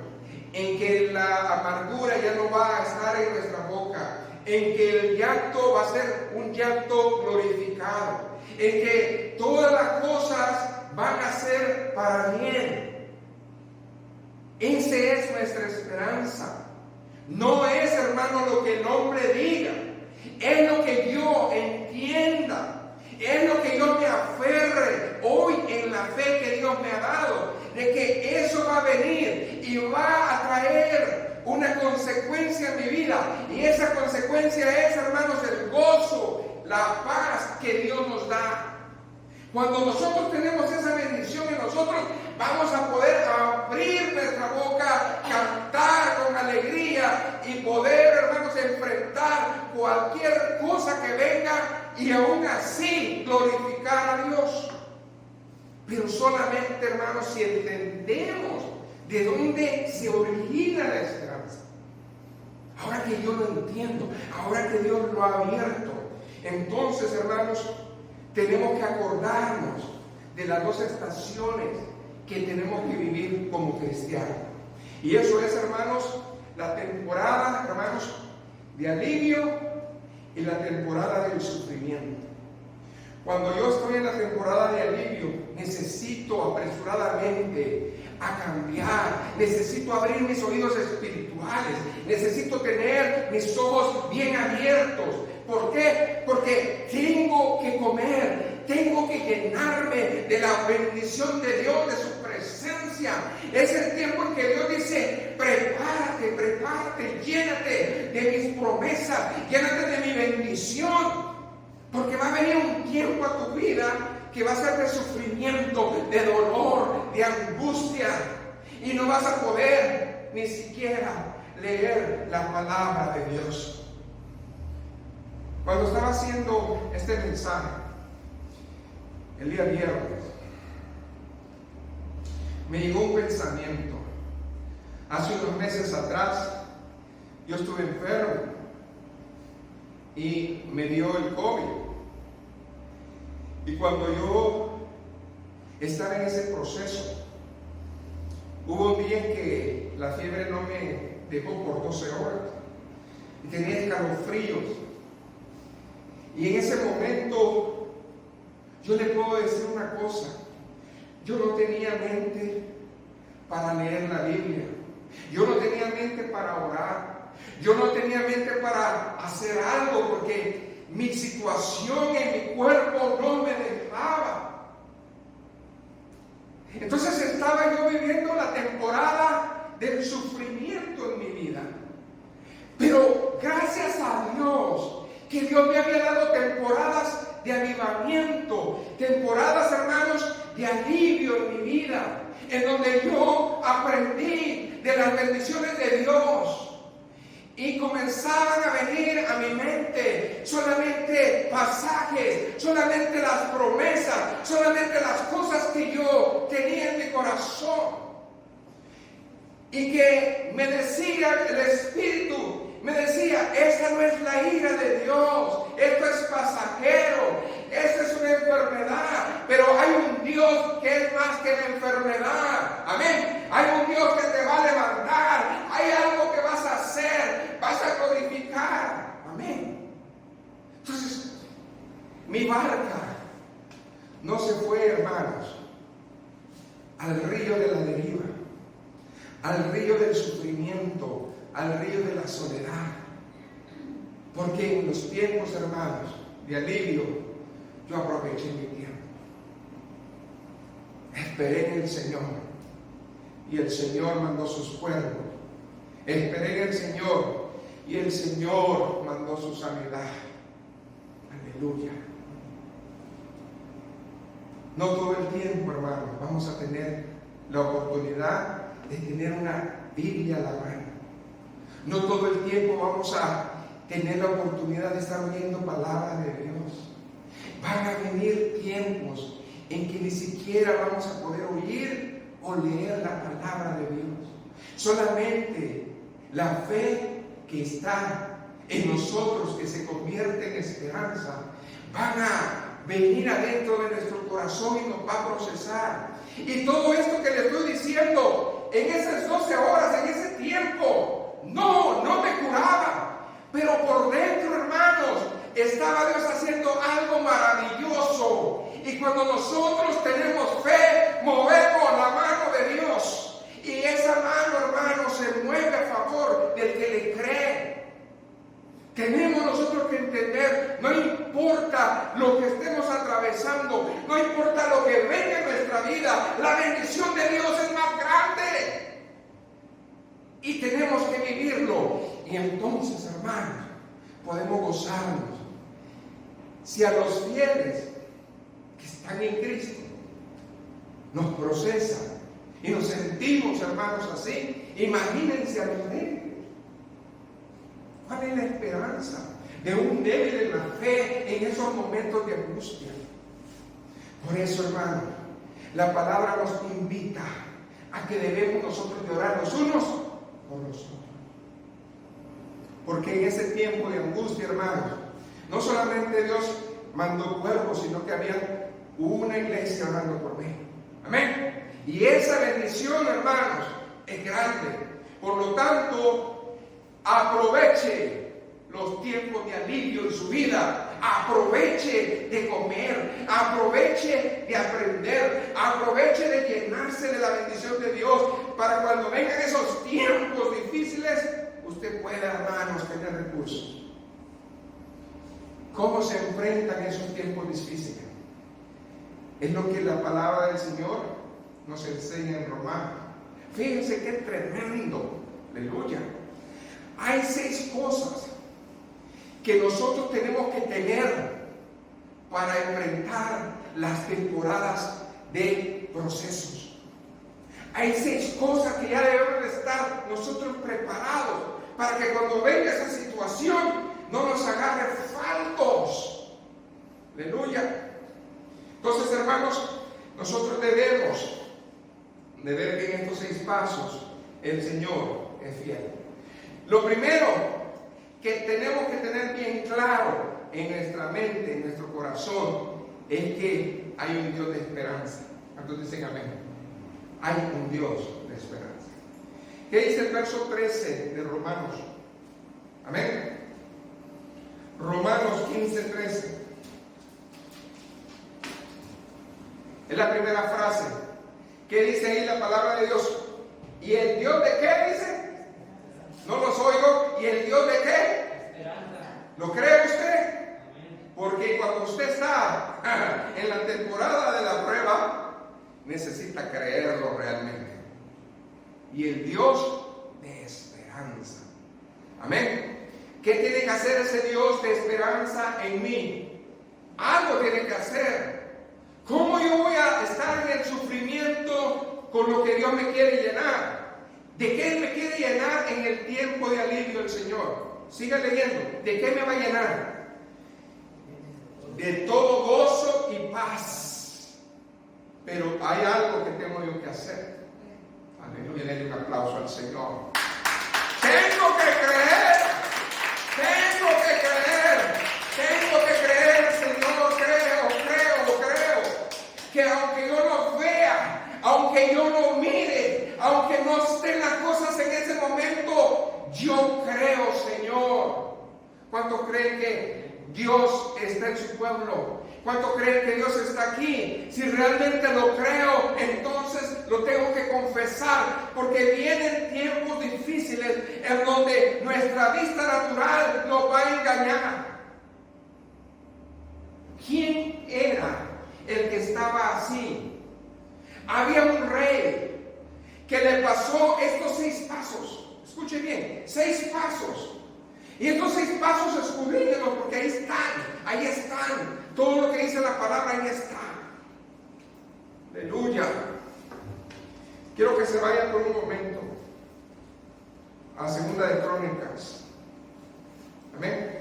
en que la amargura ya no va a estar en nuestra boca, en que el llanto va a ser un llanto glorificado, en que todas las cosas van a ser para bien. Esa es nuestra esperanza. No es, hermano, lo que el hombre diga, es lo que yo entienda. Es lo que yo me aferre hoy en la fe que Dios me ha dado, de que eso va a venir y va a traer una consecuencia en mi vida. Y esa consecuencia es, hermanos, el gozo, la paz que Dios nos da. Cuando nosotros tenemos esa bendición en nosotros, vamos a poder abrir nuestra boca, cantar con alegría y poder, hermanos, enfrentar cualquier cosa que venga y aún así glorificar a Dios. Pero solamente, hermanos, si entendemos de dónde se origina la esperanza. Ahora que yo lo entiendo, ahora que Dios lo ha abierto, entonces, hermanos, tenemos que acordarnos de las dos estaciones que tenemos que vivir como cristianos. Y eso es, hermanos, la temporada, hermanos, de alivio y la temporada del sufrimiento. Cuando yo estoy en la temporada de alivio, necesito apresuradamente a cambiar, necesito abrir mis oídos espirituales, necesito tener mis ojos bien abiertos. ¿Por qué? Porque tengo que comer, tengo que llenarme de la bendición de Dios, de su presencia. Es el tiempo en que Dios dice: prepárate, prepárate, llénate de mis promesas, llénate de mi bendición. Porque va a venir un tiempo a tu vida que va a ser de sufrimiento, de dolor, de angustia. Y no vas a poder ni siquiera leer la palabra de Dios. Cuando estaba haciendo este mensaje, el día viernes, me llegó un pensamiento. Hace unos meses atrás, yo estuve enfermo y me dio el COVID. Y cuando yo estaba en ese proceso, hubo un día en que la fiebre no me dejó por 12 horas y tenía escalofríos. Y en ese momento, yo le puedo decir una cosa: yo no tenía mente para leer la Biblia, yo no tenía mente para orar, yo no tenía mente para hacer algo, porque mi situación en mi cuerpo no me dejaba. Entonces estaba yo viviendo la temporada del sufrimiento en mi vida. Pero gracias a Dios, que Dios me había dado temporadas de avivamiento, temporadas, hermanos, de alivio en mi vida, en donde yo aprendí de las bendiciones de Dios. Y comenzaban a venir a mi mente solamente pasajes, solamente las promesas, solamente las cosas que yo tenía en mi corazón. Y que me decía el Espíritu, me decía: esa no es la ira de Dios, esto es pasajero, esta es una enfermedad, pero hay un Dios que es más que la enfermedad. Amén. Hay un Dios que te va a levantar, hay algo que vas a hacer, vas a glorificar. Amén. Entonces, mi barca no se fue, hermanos, al río de la deriva, al río del sufrimiento, al río de la soledad. Porque en los tiempos, hermanos, de alivio, yo aproveché mi tiempo. Esperé en el Señor y el Señor mandó sus cuervos. Esperé en el Señor y el Señor mandó su sanidad. Aleluya. No todo el tiempo, hermanos, vamos a tener la oportunidad de tener una Biblia a la mano. No todo el tiempo vamos a tener la oportunidad de estar oyendo palabra de Dios. Van a venir tiempos en que ni siquiera vamos a poder oír o leer la palabra de Dios. Solamente la fe que está en nosotros, que se convierte en esperanza, van a venir adentro de nuestro corazón y nos va a procesar. Y todo esto que le estoy diciendo, en esas 12 horas, en ese tiempo, no me curaba. Pero por dentro, hermanos, estaba Dios haciendo algo maravilloso. Y cuando nosotros tenemos fe, movemos la mano de Dios. Y esa mano, hermanos, se mueve a favor del que le cree. Tenemos nosotros que entender, no importa lo que estemos atravesando, no importa lo que venga en nuestra vida, la bendición de Dios es más grande. Y tenemos que vivirlo. Y entonces, hermanos, podemos gozarnos. Si a los fieles que están en Cristo nos procesan y nos sentimos, hermanos, así, imagínense a los débiles. ¿Cuál es la esperanza de un débil en la fe en esos momentos de angustia? Por eso, hermanos, La palabra nos invita a que debemos nosotros de orar los unos por los otros. Porque en ese tiempo de angustia, hermanos, no solamente Dios mandó cuervos, sino que había una iglesia orando por mí. Amén. Y esa bendición, hermanos, es grande. Por lo tanto, aproveche los tiempos de alivio en su vida. Aproveche de comer, aproveche de aprender, aproveche de llenarse de la bendición de Dios, para cuando vengan esos tiempos difíciles, usted pueda, hermanos, tener recursos. ¿Cómo se enfrentan esos tiempos difíciles? Es lo que la palabra del Señor nos enseña en Romanos. Fíjense qué tremendo, aleluya. Hay 6 cosas que nosotros tenemos que tener para enfrentar las temporadas de procesos. Hay 6 cosas que ya debemos de estar nosotros preparados para que cuando venga esa situación no nos agarre faltos. Aleluya. Entonces, hermanos, nosotros debemos de ver que en estos 6 pasos el Señor es fiel. Lo primero que tenemos que tener bien claro en nuestra mente, en nuestro corazón, es que hay un Dios de esperanza. ¿Cuántos dicen amén? Hay un Dios de esperanza. ¿Qué dice el verso 13 de Romanos? Amén. Romanos 15:13. Es la primera frase. ¿Qué dice ahí la palabra de Dios? ¿Y el Dios de qué dice? No los oigo. ¿Y el Dios de qué? Esperanza. ¿Lo cree usted? Porque cuando usted está en la temporada de la prueba, necesita creerlo realmente. Y el Dios de esperanza. Amén. ¿Qué tiene que hacer ese Dios de esperanza en mí? Algo tiene que hacer. ¿Cómo yo voy a estar en el sufrimiento con lo que Dios me quiere llenar? ¿De qué me quiere llenar en el tiempo de alivio el Señor? Siga leyendo. ¿De qué me va a llenar? De todo gozo y paz. Pero hay algo que tengo yo que hacer. Aleluya, denle un aplauso al Señor. Tengo que creer. Tengo que creer, Señor. Creo. Que aunque yo no vea, aunque yo no mire, aunque no estén las cosas en ese momento, yo creo, Señor. ¿Cuántos creen que Dios está en su pueblo? ¿Cuántos creen que Dios está aquí? Si realmente lo creo, entonces lo tengo que confesar, porque vienen tiempos difíciles en donde nuestra vista natural nos va a engañar. ¿Quién era el que estaba así? Había un rey que le pasó estos 6 pasos. Escuche bien, 6 pasos. Y estos 6 pasos escudriñenlos, porque ahí están. Todo lo que dice la palabra, ahí está. Aleluya. Quiero que se vayan por un momento a 2 de Crónicas. Amén.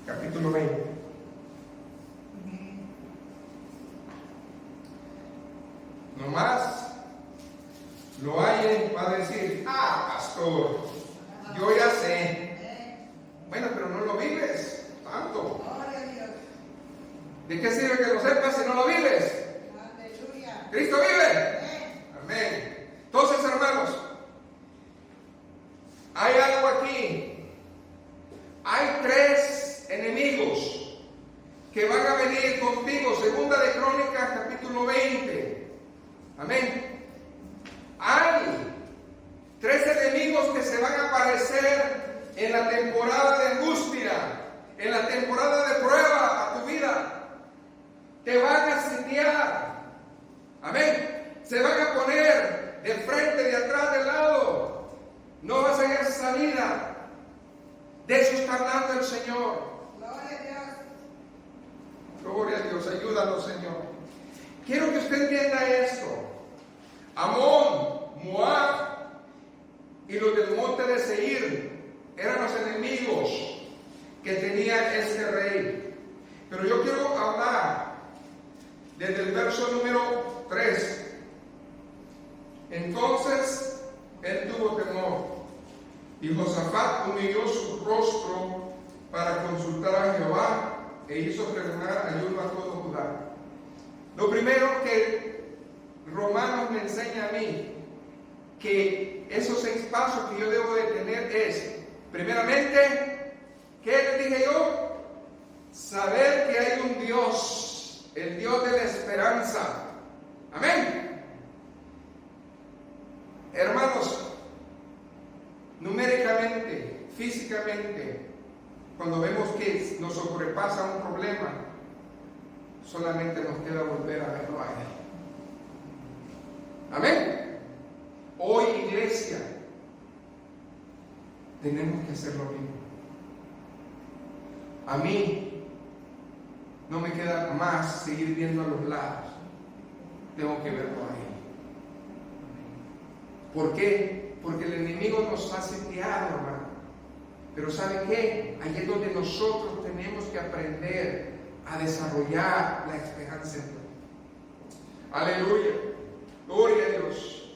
Capítulo 20. Nomás lo hay para decir: pastor, yo ya sé. Bueno, pero no lo vives tanto. ¿De qué sirve que lo sepas si no lo vives? ¿Cristo vive? Amén. Entonces, hermanos, hay algo aquí. Hay 3 enemigos que van a venir contigo. 2 de Crónicas, capítulo 20. Amén. Hay 3 enemigos que se van a aparecer en la temporada de angustia, en la temporada de prueba a tu vida. Te van a sitiar. Amén. Se van a poner de frente, de atrás, de lado. No vas a hallar salida. De eso está hablando el Señor. Gloria a Dios. Gloria a Dios. Ayúdanos, Señor. Quiero que usted entienda esto. Amón, Moab y los del monte de Seir eran los enemigos que tenía este rey. Pero Pero yo quiero hablar desde el verso número 3. Entonces él tuvo temor, y Josafat humilló su rostro para consultar a Jehová, e hizo pregonar ayuno a todo Judá. Lo primero que Romanos me enseña a mí, que esos 6 pasos que yo debo de tener es, primeramente, ¿qué les dije yo? Saber que hay un Dios, el Dios de la esperanza. Amén. Hermanos, numéricamente, físicamente, cuando vemos que nos sobrepasa un problema, solamente nos queda volver a verlo a Él. Amén. Hoy, iglesia, tenemos que hacer lo mismo. A mí no me queda más seguir viendo a los lados. Tengo que verlo a Él. ¿Por qué? Porque el enemigo nos ha sitiado, hermano. Pero ¿sabe qué? Ahí es donde nosotros tenemos que aprender a desarrollar la esperanza en Dios. Aleluya. Gloria a Dios.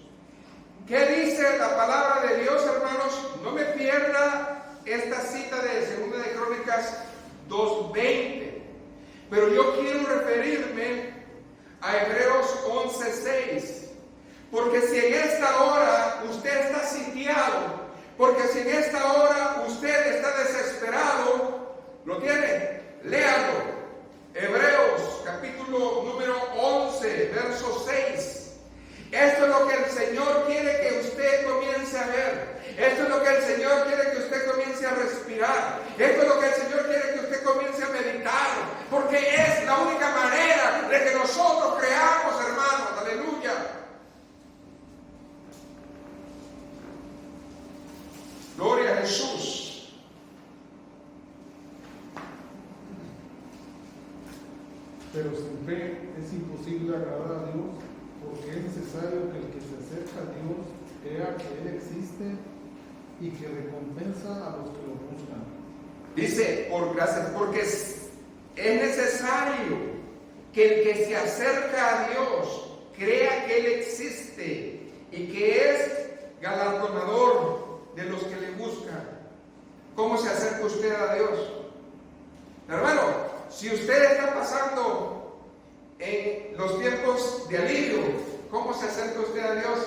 ¿Qué dice la palabra de Dios, hermanos? No me pierda esta cita de 2 de Crónicas 2:20. Pero yo quiero referirme a Hebreos 11:6. Porque si en esta hora usted está sitiado, porque si en esta hora usted está desesperado, ¿lo tiene? Léalo. Hebreos capítulo número 11, verso 6. Esto es lo que el Señor quiere que usted comience a ver. Esto es lo que el Señor quiere que usted comience a respirar. Esto es lo que el Señor quiere que usted comience a meditar. Porque es la única manera de que nosotros creamos, hermanos. Aleluya. Gloria a Jesús. Pero sin fe es imposible agradar a Dios, porque es necesario que el que se acerca a Dios crea que Él existe y que recompensa a los que lo buscan. Dice, por gracias, porque es necesario que el que se acerca a Dios crea que Él existe y que es galardonador de los que le buscan. ¿Cómo se acerca usted a Dios? Hermano, si usted está pasando en los tiempos de alivio, ¿cómo se acerca usted a Dios?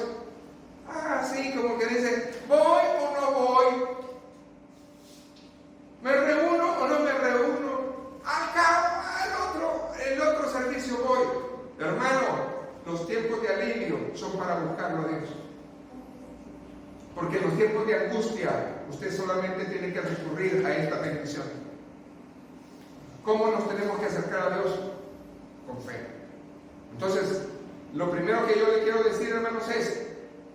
Sí, como que dice, ¿voy o no voy? ¿Me reúno o no me reúno? Acá, el otro servicio voy. Hermano, los tiempos de alivio son para buscarlo a Dios. Porque en los tiempos de angustia, usted solamente tiene que recurrir a esta bendición. ¿Cómo nos tenemos que acercar a Dios? Con fe. Entonces, lo primero que yo le quiero decir, hermanos, es,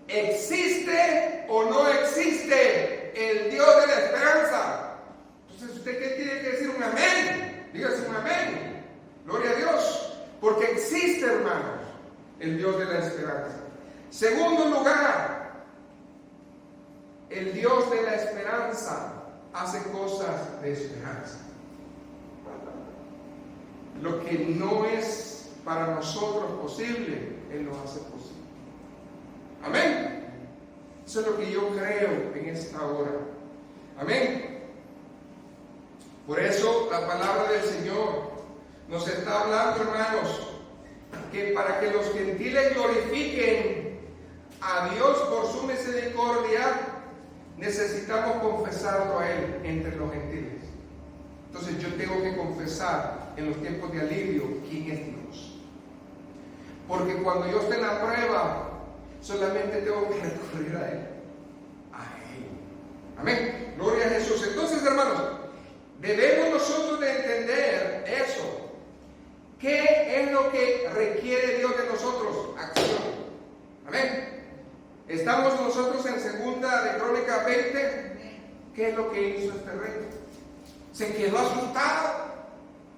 ¿existe o no existe el Dios de la esperanza? Entonces, ¿usted qué tiene que decir? Un amén. Dígase un amén. Gloria a Dios. Porque existe, hermanos, el Dios de la esperanza. Segundo lugar, el Dios de la esperanza hace cosas de esperanza. Lo que no es para nosotros posible, Él lo hace posible. Amén. Eso es lo que yo creo en esta hora. Amén. Por eso la palabra del Señor nos está hablando, hermanos, que para que los gentiles glorifiquen a Dios por su misericordia, necesitamos confesarlo a Él entre los gentiles. Entonces yo tengo que confesar en los tiempos de alivio quién es Dios. Porque cuando yo esté en la prueba, solamente tengo que recurrir a Él. A Él. Amén. Gloria a Jesús. Entonces, hermanos, debemos nosotros de entender eso. ¿Qué es lo que requiere Dios de nosotros? Acción. Amén. Estamos nosotros en 2 de Crónicas 20. ¿Qué es lo que hizo este rey? ¿Se quedó asustado?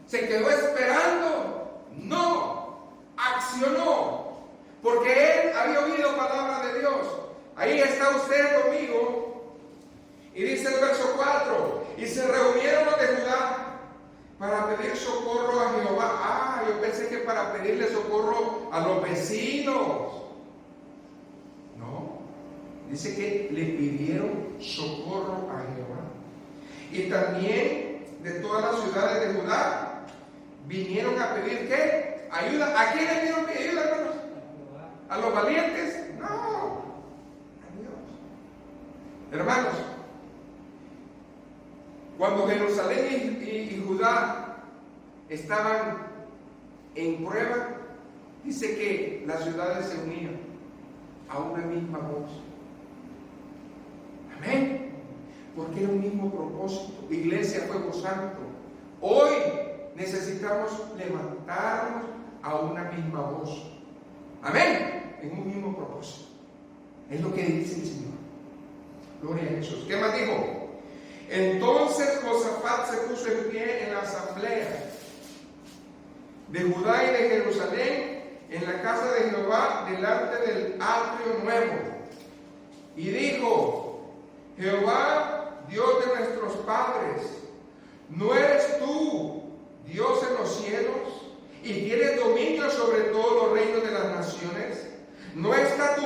¿Se quedó esperando? No, accionó, porque él había oído palabra de Dios. Ahí está usted conmigo. Y dice el verso 4, y se reunieron los de Judá para pedir socorro pedirle socorro a los vecinos. No, dice que le pidieron socorro a Jehová. Y también de todas las ciudades de Judá vinieron a pedir ¿qué? Ayuda. ¿A quién le pidieron ayuda, hermanos? ¿A los valientes? No, a Dios. Hermanos, cuando Jerusalén y Judá estaban en prueba, dice que las ciudades se unían a una misma voz. Amén. Porque era un mismo propósito. Iglesia, fuego santo. Hoy necesitamos levantarnos a una misma voz. Amén. En un mismo propósito. Es lo que dice el Señor. Gloria a Jesús. ¿Qué más dijo? Entonces Josafat se puso en pie en la asamblea de Judá y de Jerusalén, en la casa de Jehová, delante del atrio nuevo, y dijo: Jehová, Dios de nuestros padres, ¿no eres tú Dios en los cielos y tienes dominio sobre todos los reinos de las naciones? ¿No está en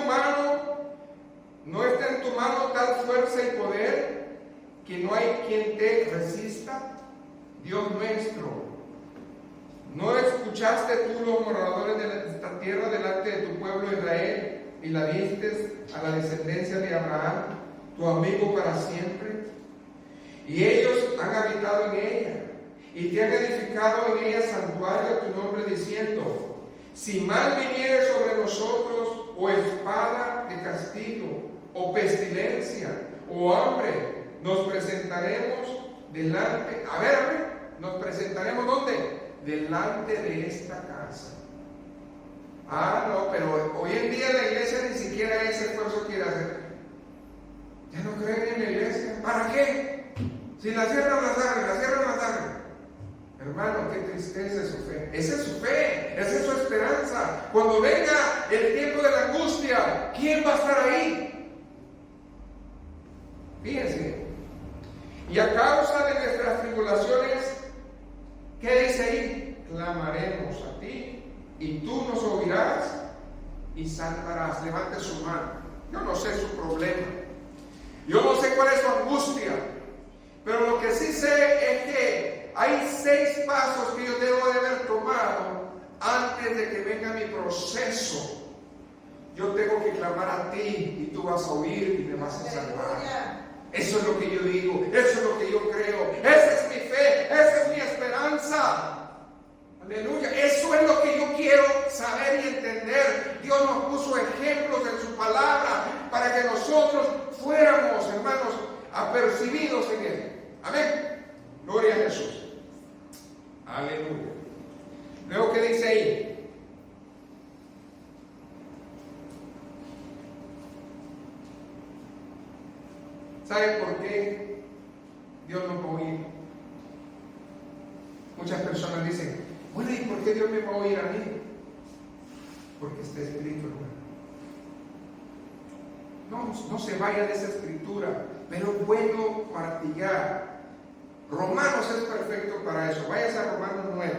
tu mano tal fuerza y poder que no hay quien te resista? Dios nuestro, ¿no escuchaste tú los moradores de esta tierra delante de tu pueblo Israel y la diste a la descendencia de Abraham, tu amigo para siempre? Y ellos han habitado en ella y te han edificado en ella santuario a tu nombre, diciendo: si mal viniere sobre nosotros, o espada de castigo, o pestilencia, o hambre, nos presentaremos delante. A ver, nos presentaremos ¿dónde? Delante de esta casa. No, pero hoy en día la iglesia ni siquiera ese esfuerzo quiere hacer. Ya no creen en la iglesia. ¿Para qué? Si la cierran, la cierran. Hermano, qué tristeza es su fe. Esa es su fe, esa es su esperanza. Cuando venga el tiempo de la angustia, ¿quién va a estar ahí? Fíjense. Y a causa de nuestras tribulaciones, ¿qué dice ahí? Clamaremos a ti, y tú nos oirás y salvarás. Levante su mano. Yo no sé su problema, yo no sé cuál es su angustia, pero lo que sí sé es que hay 6 pasos que yo debo de haber tomado antes de que venga mi proceso. Yo tengo que clamar a ti y tú vas a oír y me vas a salvar. Eso es lo que yo digo, eso es lo que yo creo, esa es mi fe, esa es mi esperanza. Aleluya, eso es lo que yo quiero saber y entender. Dios nos puso ejemplos en su palabra para que nosotros fuéramos, hermanos, apercibidos en él. Amén. Gloria a Jesús. Aleluya. Luego, ¿qué dice ahí? ¿Sabe por qué Dios nos va a oír? Muchas personas dicen: bueno, ¿y por qué Dios me va a oír a mí? Porque está escrito, hermano. No se vaya de esa escritura, pero es bueno practicar. Romanos es perfecto para eso. Váyase a Romanos 9,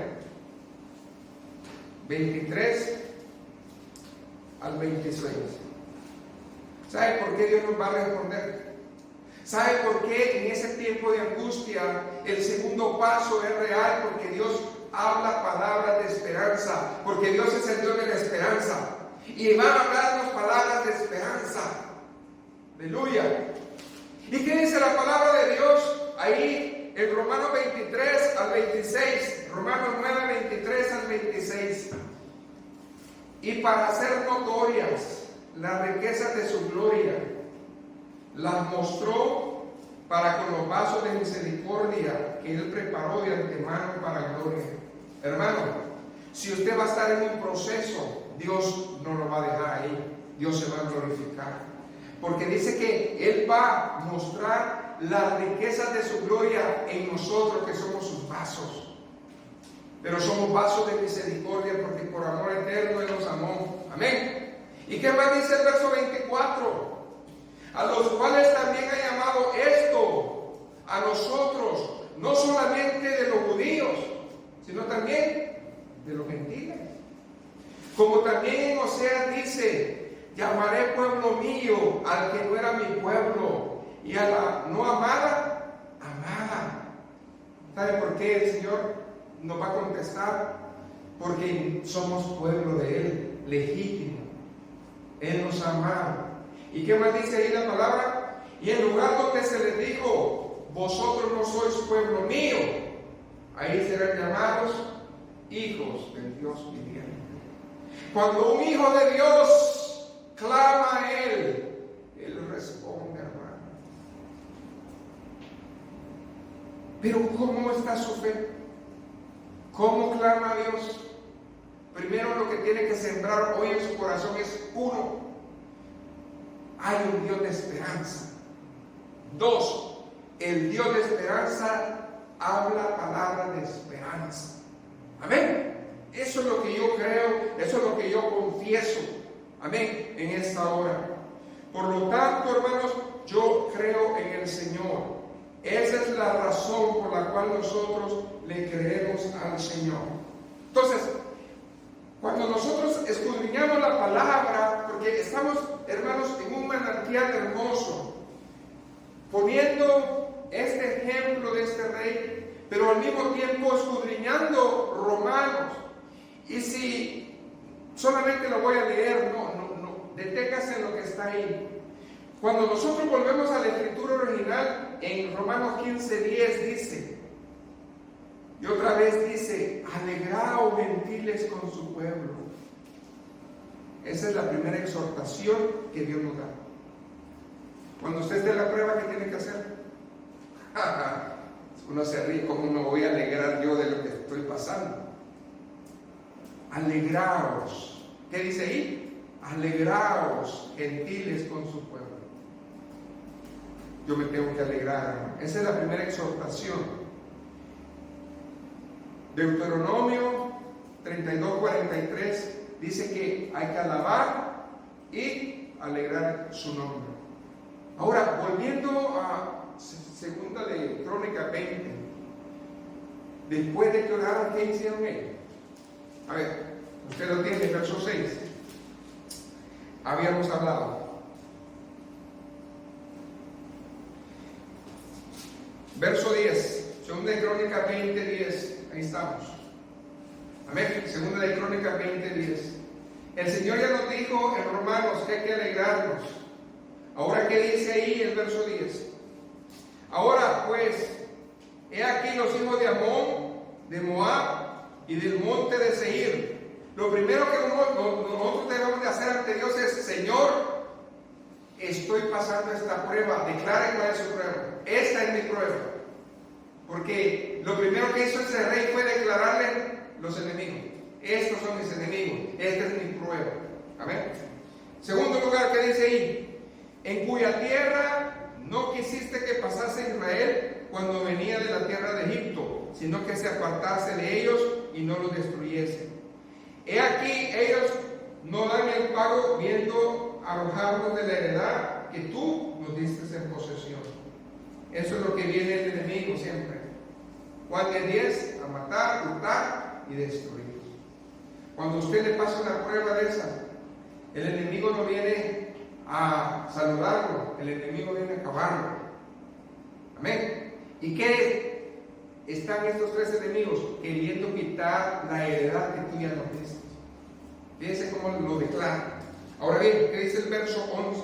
23 al 26. ¿Sabe por qué Dios nos va a responder? ¿Sabe por qué en ese tiempo de angustia el segundo paso es real? Porque Dios habla palabras de esperanza, porque Dios es el Dios de la esperanza, y van a hablarnos palabras de esperanza. Aleluya. ¿Y qué dice la palabra de Dios ahí en Romanos 23 al 26? Romanos 9, 23 al 26. Y para hacer notorias las riquezas de su gloria, las mostró para con los vasos de misericordia que Él preparó de antemano para gloria. Hermano, si usted va a estar en un proceso, Dios no lo va a dejar ahí. Dios se va a glorificar. Porque dice que Él va a mostrar las riquezas de su gloria en nosotros, que somos sus vasos. Pero somos vasos de misericordia, porque por amor eterno Él nos amó. Amén. ¿Y qué más dice el verso 24? A los cuales también ha llamado esto a nosotros, no solamente de los judíos, sino también de los gentiles. Como también en Oseas dice, llamaré pueblo mío al que no era mi pueblo, y a la no amada, amada. ¿Sabe por qué el Señor nos va a contestar? Porque somos pueblo de Él, legítimo. Él nos ha amado. ¿Y qué más dice ahí la palabra? Y en lugar donde se les dijo, vosotros no sois pueblo mío, ahí serán llamados hijos del Dios viviente. Cuando un hijo de Dios clama a Él, Él responde, hermano. Pero ¿cómo está su fe? ¿Cómo clama a Dios? Primero, lo que tiene que sembrar hoy en su corazón es: uno, hay un Dios de esperanza. Dos, el Dios de esperanza habla palabras de esperanza. Amén. Eso es lo que yo creo, eso es lo que yo confieso. Amén. En esta hora. Por lo tanto, hermanos, yo creo en el Señor. Esa es la razón por la cual nosotros le creemos al Señor. Entonces, cuando nosotros escudriñamos la palabra, porque estamos, hermanos, en un manantial hermoso, poniendo este ejemplo de este rey, pero al mismo tiempo escudriñando Romanos. Y si solamente lo voy a leer, no, deténgase en lo que está ahí. Cuando nosotros volvemos a la escritura original, en Romanos 15:10 dice, y otra vez dice, alegraos gentiles con su pueblo. Esa es la primera exhortación que Dios nos da. Cuando usted esté en la prueba, ¿qué tiene que hacer? Uno se ríe, ¿cómo me voy a alegrar yo de lo que estoy pasando? Alegraos. ¿Qué dice ahí? Alegraos gentiles con su pueblo. Yo me tengo que alegrar, hermano. Esa es la primera exhortación. Deuteronomio 32:43 dice que hay que alabar y alegrar su nombre. Ahora, volviendo a segunda de Crónica 20, después de que oraron, ¿qué hicieron ellos? A ver, usted lo tiene en verso 6. Habíamos hablado. Verso 10, segunda de Crónica 20:10, ahí estamos. Amén, segunda de Crónica 20:10. El Señor ya nos dijo en Romanos que hay que alegrarnos. Ahora, ¿qué dice ahí el verso 10? Ahora pues, he aquí los hijos de Amón, de Moab y del monte de Seir. Lo primero que nosotros debemos de hacer ante Dios es: Señor, estoy pasando esta prueba. Declare cuál es su prueba. Esta es mi prueba. Porque lo primero que hizo ese rey fue declararle los enemigos. Estos son mis enemigos. Esta es mi prueba. Amén. Segundo lugar, ¿qué dice ahí? En cuya tierra no quisiste que pasase Israel cuando venía de la tierra de Egipto, sino que se apartase de ellos y no los destruyese. He aquí, ellos no dan el pago viendo arrojarnos de la heredad que tú nos diste en posesión. Eso es lo que viene el enemigo siempre. Juan 10, a matar, hurtar y destruir. Cuando usted le pasa una prueba de esa, el enemigo no viene a saludarlo, el enemigo viene a acabarlo. Amén. ¿Y qué están estos tres enemigos? Queriendo quitar la heredad que tú ya no diste. Fíjense cómo lo declara. Ahora bien, ¿qué dice el verso 11?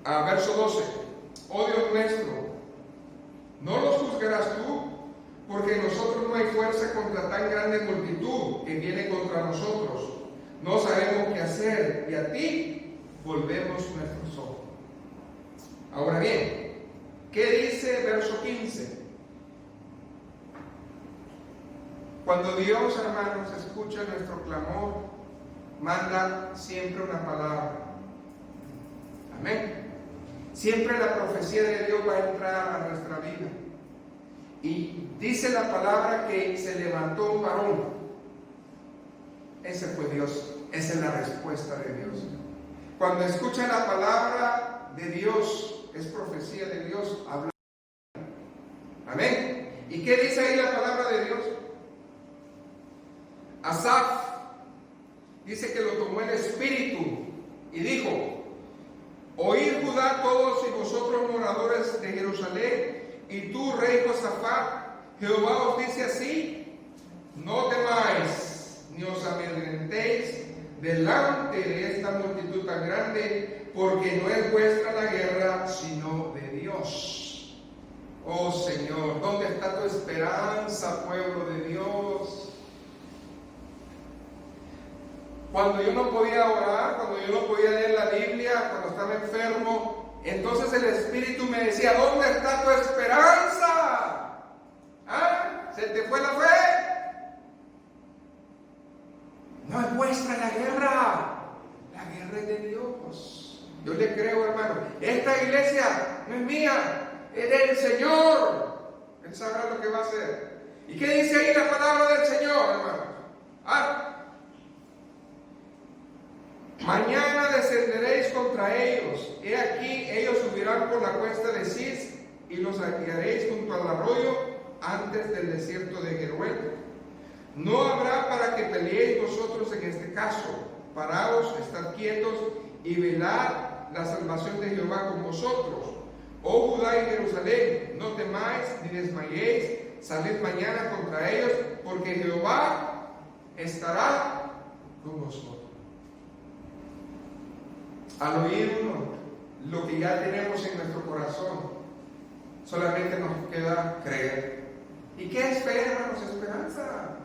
Verso 12. Oh Dios nuestro, no los juzgarás tú, porque en nosotros no hay fuerza contra tan grande multitud que viene contra nosotros. No sabemos qué hacer, y a ti volvemos nuestros ojos. Ahora bien, ¿qué dice verso 15? Cuando Dios, hermanos, escucha nuestro clamor, manda siempre una palabra. Amén. Siempre la profecía de Dios va a entrar a nuestra vida. Y dice la palabra que se levantó un varón. Ese fue Dios. Esa es la respuesta de Dios. Cuando escucha la palabra de Dios, es profecía de Dios, habla. Amén. ¿Y qué dice ahí la palabra de Dios? Asaf, dice que lo tomó el Espíritu y dijo: oíd Judá todos y vosotros moradores de Jerusalén, y tú, rey Josafat, Jehová os dice así: no temáis ni os amedrentéis delante de esta multitud tan grande, porque no es vuestra la guerra, sino de Dios. Oh Señor, ¿dónde está tu esperanza, pueblo de Dios? Cuando yo no podía orar, cuando yo no podía leer la Biblia, cuando estaba enfermo, entonces el Espíritu me decía: ¿dónde está tu esperanza? ¿Ah? ¿Se te fue la fe? No es vuestra la guerra es de Dios. Yo le creo, hermano. Esta iglesia no es mía, es del Señor. Él sabrá lo que va a hacer. ¿Y qué dice ahí la palabra del Señor, hermano? Mañana descenderéis contra ellos. He aquí, ellos subirán por la cuesta de Cis y los hallaréis junto al arroyo antes del desierto de Jeruel. No habrá para que peleéis vosotros en este caso. Paraos, estad quietos y velad la salvación de Jehová con vosotros. Oh Judá y Jerusalén, no temáis ni desmayéis. Salid mañana contra ellos, porque Jehová estará con vosotros. Al oír lo que ya tenemos en nuestro corazón, solamente nos queda creer. ¿Y qué es fe, hermanos? Esperanza.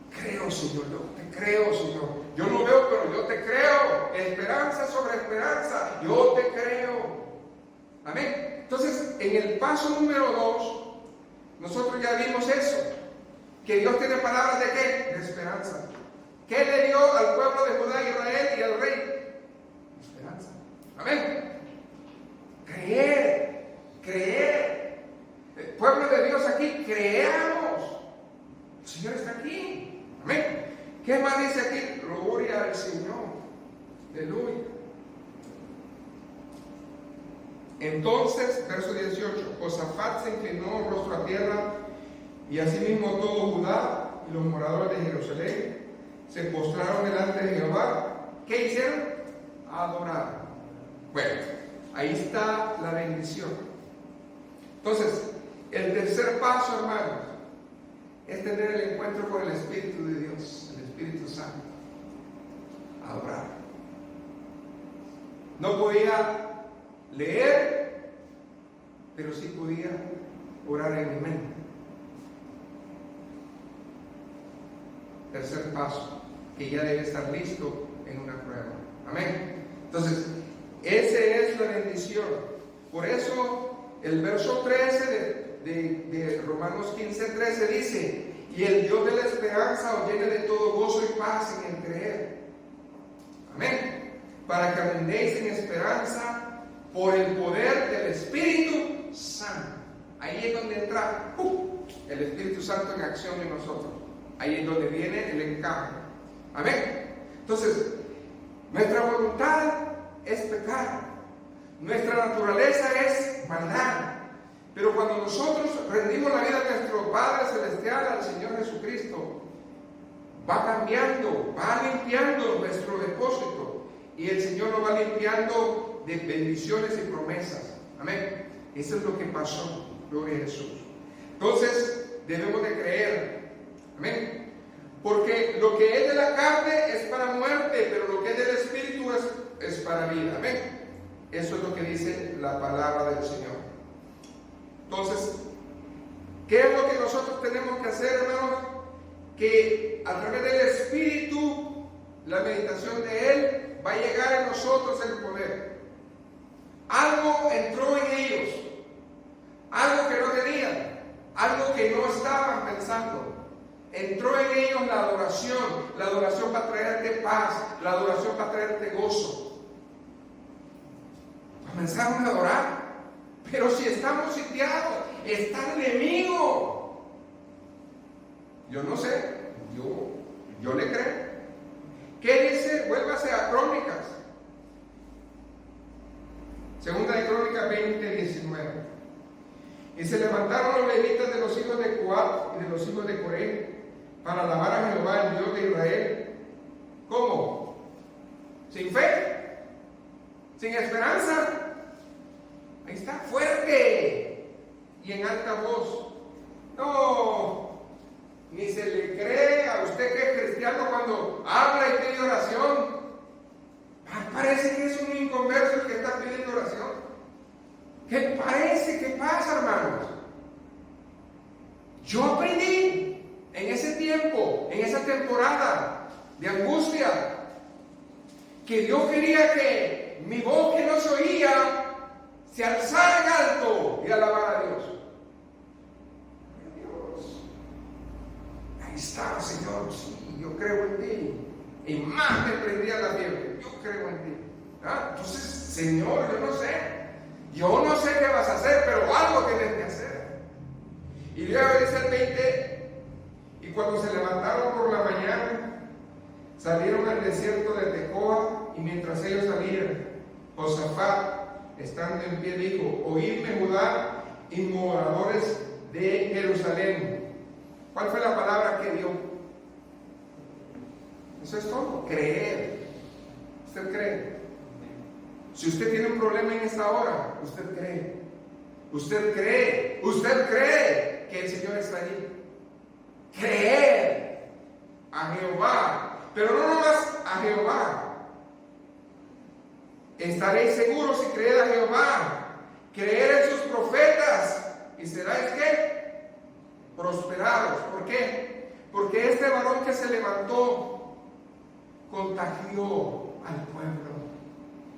Creo, Señor, yo te creo, Señor. Yo no veo, pero yo te creo. Esperanza sobre esperanza, yo te creo. Amén. Entonces, en el paso número 2, nosotros ya vimos eso, que Dios tiene palabras de ¿qué? De esperanza. ¿Qué le dio al pueblo de Judá, Israel y al rey? Esperanza. Amén. Creer. El pueblo de Dios aquí, creamos. El Señor está aquí. Amén. ¿Qué más dice aquí? Gloria al Señor. Aleluya. Entonces, verso 18, Josafat se inclinó rostro a tierra, y asimismo todo Judá y los moradores de Jerusalén se postraron delante de Jehová. ¿Qué hicieron? Adorar. Bueno, ahí está la bendición. Entonces, el tercer paso, hermanos, es tener el encuentro con el Espíritu de Dios, el Espíritu Santo. Adorar. No podía leer, pero sí podía orar en mi mente. Tercer paso, que ya debe estar listo en una prueba. Amén. Entonces, esa es la bendición. Por eso, el verso 13 de Romanos 15:13 dice: y el Dios de la esperanza os llene de todo gozo y paz en el creer. Amén. Para que abundéis en esperanza por el poder del Espíritu Santo. Ahí es donde entra el Espíritu Santo en acción en nosotros. Ahí es donde viene el encaje. Amén. Entonces, nuestra voluntad es pecar. Nuestra naturaleza es maldad. Pero cuando nosotros rendimos la vida a nuestro Padre Celestial, al Señor Jesucristo, va cambiando, va limpiando nuestro depósito. Y el Señor nos va limpiando de bendiciones y promesas. Amén. Eso es lo que pasó. Gloria a Jesús. Entonces, debemos de creer. Amén. Porque lo que es de la carne es para muerte, pero lo que es del Espíritu es para vida. Amén. Eso es lo que dice la palabra del Señor. Entonces, ¿qué es lo que nosotros tenemos que hacer, hermanos? Que a través del Espíritu, la meditación de Él, va a llegar a nosotros el poder. Algo entró en ellos, algo que no tenían, algo que no estaban pensando. Entró en ellos la adoración va a traerte paz, la adoración va a traerte gozo. Comenzaron a adorar, pero si estamos sitiados, está el enemigo. Yo no sé, yo le creo. ¿Qué dice? Vuélvase a Crónicas. Segunda de Crónicas 20:19. Y se levantaron los levitas de los hijos de Coat y de los hijos de Coré, para alabar a Jehová, el Dios de Israel. ¿Cómo? ¿Sin fe? ¿Sin esperanza? Ahí está, fuerte y en alta voz. No, ni se le cree a usted que es cristiano cuando habla y pide oración. Parece que es un inconverso el que está pidiendo oración. ¿Qué parece? ¿Qué pasa, hermanos? Yo aprendí en ese tiempo, en esa temporada de angustia, que Dios quería que mi voz que no se oía se alzara en alto y alabara a Dios. Dios, ahí está, Señor, sí, yo creo en ti. Y más me prendía la fiebre, yo creo en ti. Entonces, Señor, yo no sé qué vas a hacer, pero algo tienes que hacer. Y luego dice el 20, y cuando se levantaron por la mañana, salieron al desierto de Tecoa, y mientras ellos salían, Josafat, estando en pie, dijo: oídme, Judá y moradores de Jerusalén. ¿Cuál fue la palabra que dio? Eso es todo, creer. ¿Usted cree? Si usted tiene un problema en esta hora, usted cree. Usted cree. Usted cree que el Señor está allí. Creer a Jehová, pero no nomás a Jehová. Estaréis seguros si creed a Jehová, creer en sus profetas, y seráis ¿qué? Prosperados. ¿Por qué? Porque este varón que se levantó contagió al pueblo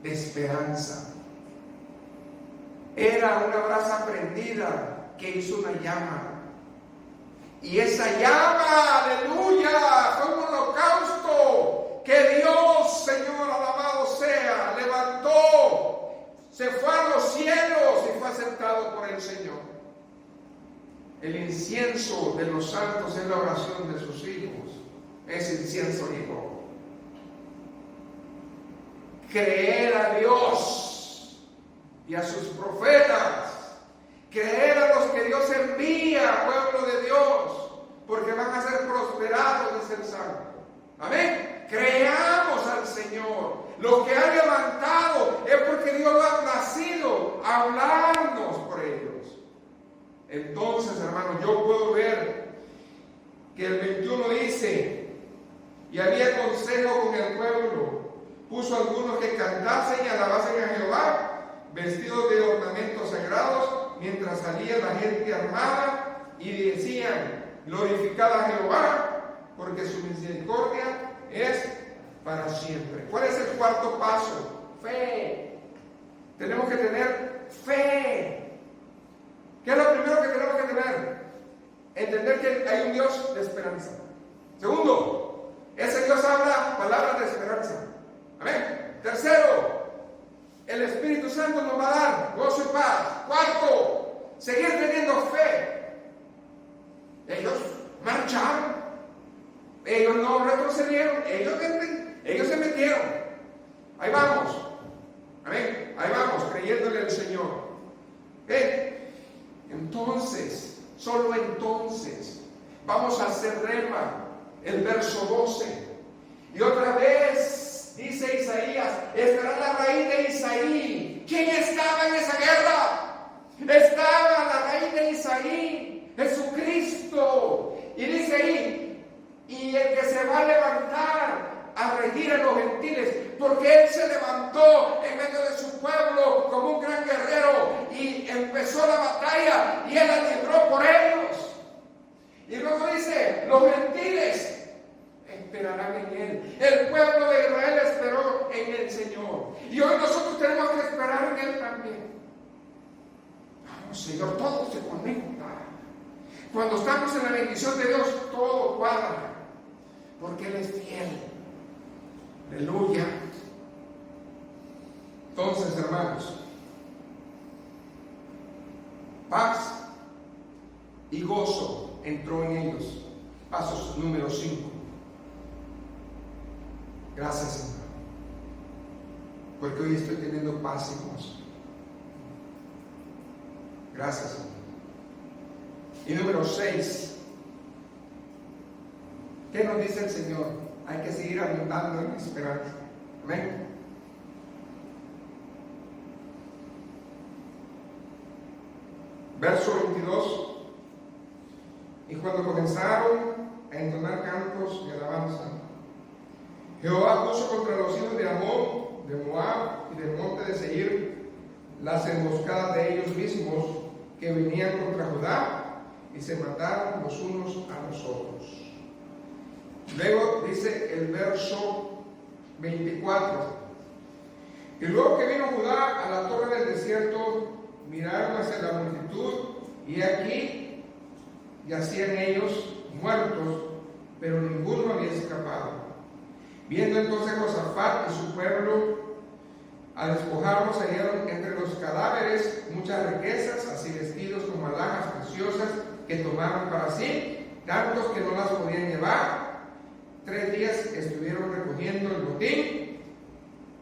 de esperanza. Era una brasa prendida que hizo una llama. Y esa llama, aleluya, fue un holocausto que Dios, Señor, alabado sea, levantó, se fue a los cielos y fue aceptado por el Señor. El incienso de los santos es la oración de sus hijos. Ese incienso llegó. Creer a Dios y a sus profetas. Creer a los que Dios envía, pueblo de Dios, porque van a ser prosperados, dice el Santo. Amén. Creamos al Señor. Lo que ha levantado es porque Dios lo ha nacido a hablarnos por ellos. Entonces, hermanos, yo puedo ver que el 21 dice: y había consejo con el pueblo, puso a algunos que cantasen y alabasen a Jehová, vestidos de ornamentos sagrados, mientras salía la gente armada, y decían: glorificad a Jehová, porque su misericordia es para siempre. ¿Cuál es el cuarto paso? Fe. Tenemos que tener fe. ¿Qué es lo primero que tenemos que tener? Entender que hay un Dios de esperanza. Segundo, ese Dios habla palabras de esperanza. Amén. Tercero, el Espíritu Santo nos va a dar gozo y paz. Cuarto, seguir teniendo fe. Ellos marcharon, ellos no retrocedieron, ellos se metieron. Ahí vamos. Amén. Ahí vamos, creyéndole al Señor. Entonces, solo entonces, vamos a hacer rema, el verso 12. Y otra vez, dice Isaías, estará la raíz de Isaí. ¿Quién estaba en esa guerra? Estaba la raíz de Isaí, Jesucristo. Y dice ahí, y el que se va a levantar a regir a los gentiles, porque Él se levantó en medio de su pueblo como un gran guerrero y empezó la batalla y Él la libró por ellos. Y luego dice, los gentiles esperarán en Él. El pueblo de Israel esperó en el Señor. Y hoy nosotros tenemos que esperar en Él también. Vamos, Señor, todo se conecta. Cuando estamos en la bendición de Dios, todo cuadra. Porque Él es fiel. Aleluya. Entonces, hermanos, paz y gozo entró en ellos. Pasos número 5. Gracias, Señor, porque hoy estoy teniendo paz y gozo. Gracias, Señor. Y número 6, ¿Qué nos dice el Señor? Hay que seguir abundando en la esperanza. Amén. Verso 22. Y cuando comenzaron a entonar cantos de alabanza, Jehová puso contra los hijos de Amón, de Moab y del monte de Seir las emboscadas de ellos mismos que venían contra Judá, y se mataron los unos a los otros. Luego dice el verso 24: y luego que vino Judá a la torre del desierto, miraron hacia la multitud, y aquí yacían ellos muertos, pero ninguno había escapado. Viendo entonces Josafat y su pueblo, al despojarlos, hallaron entre los cadáveres muchas riquezas, así vestidos como alhajas preciosas, que tomaron para sí, tantos que no las podían llevar. 3 días estuvieron recogiendo el botín,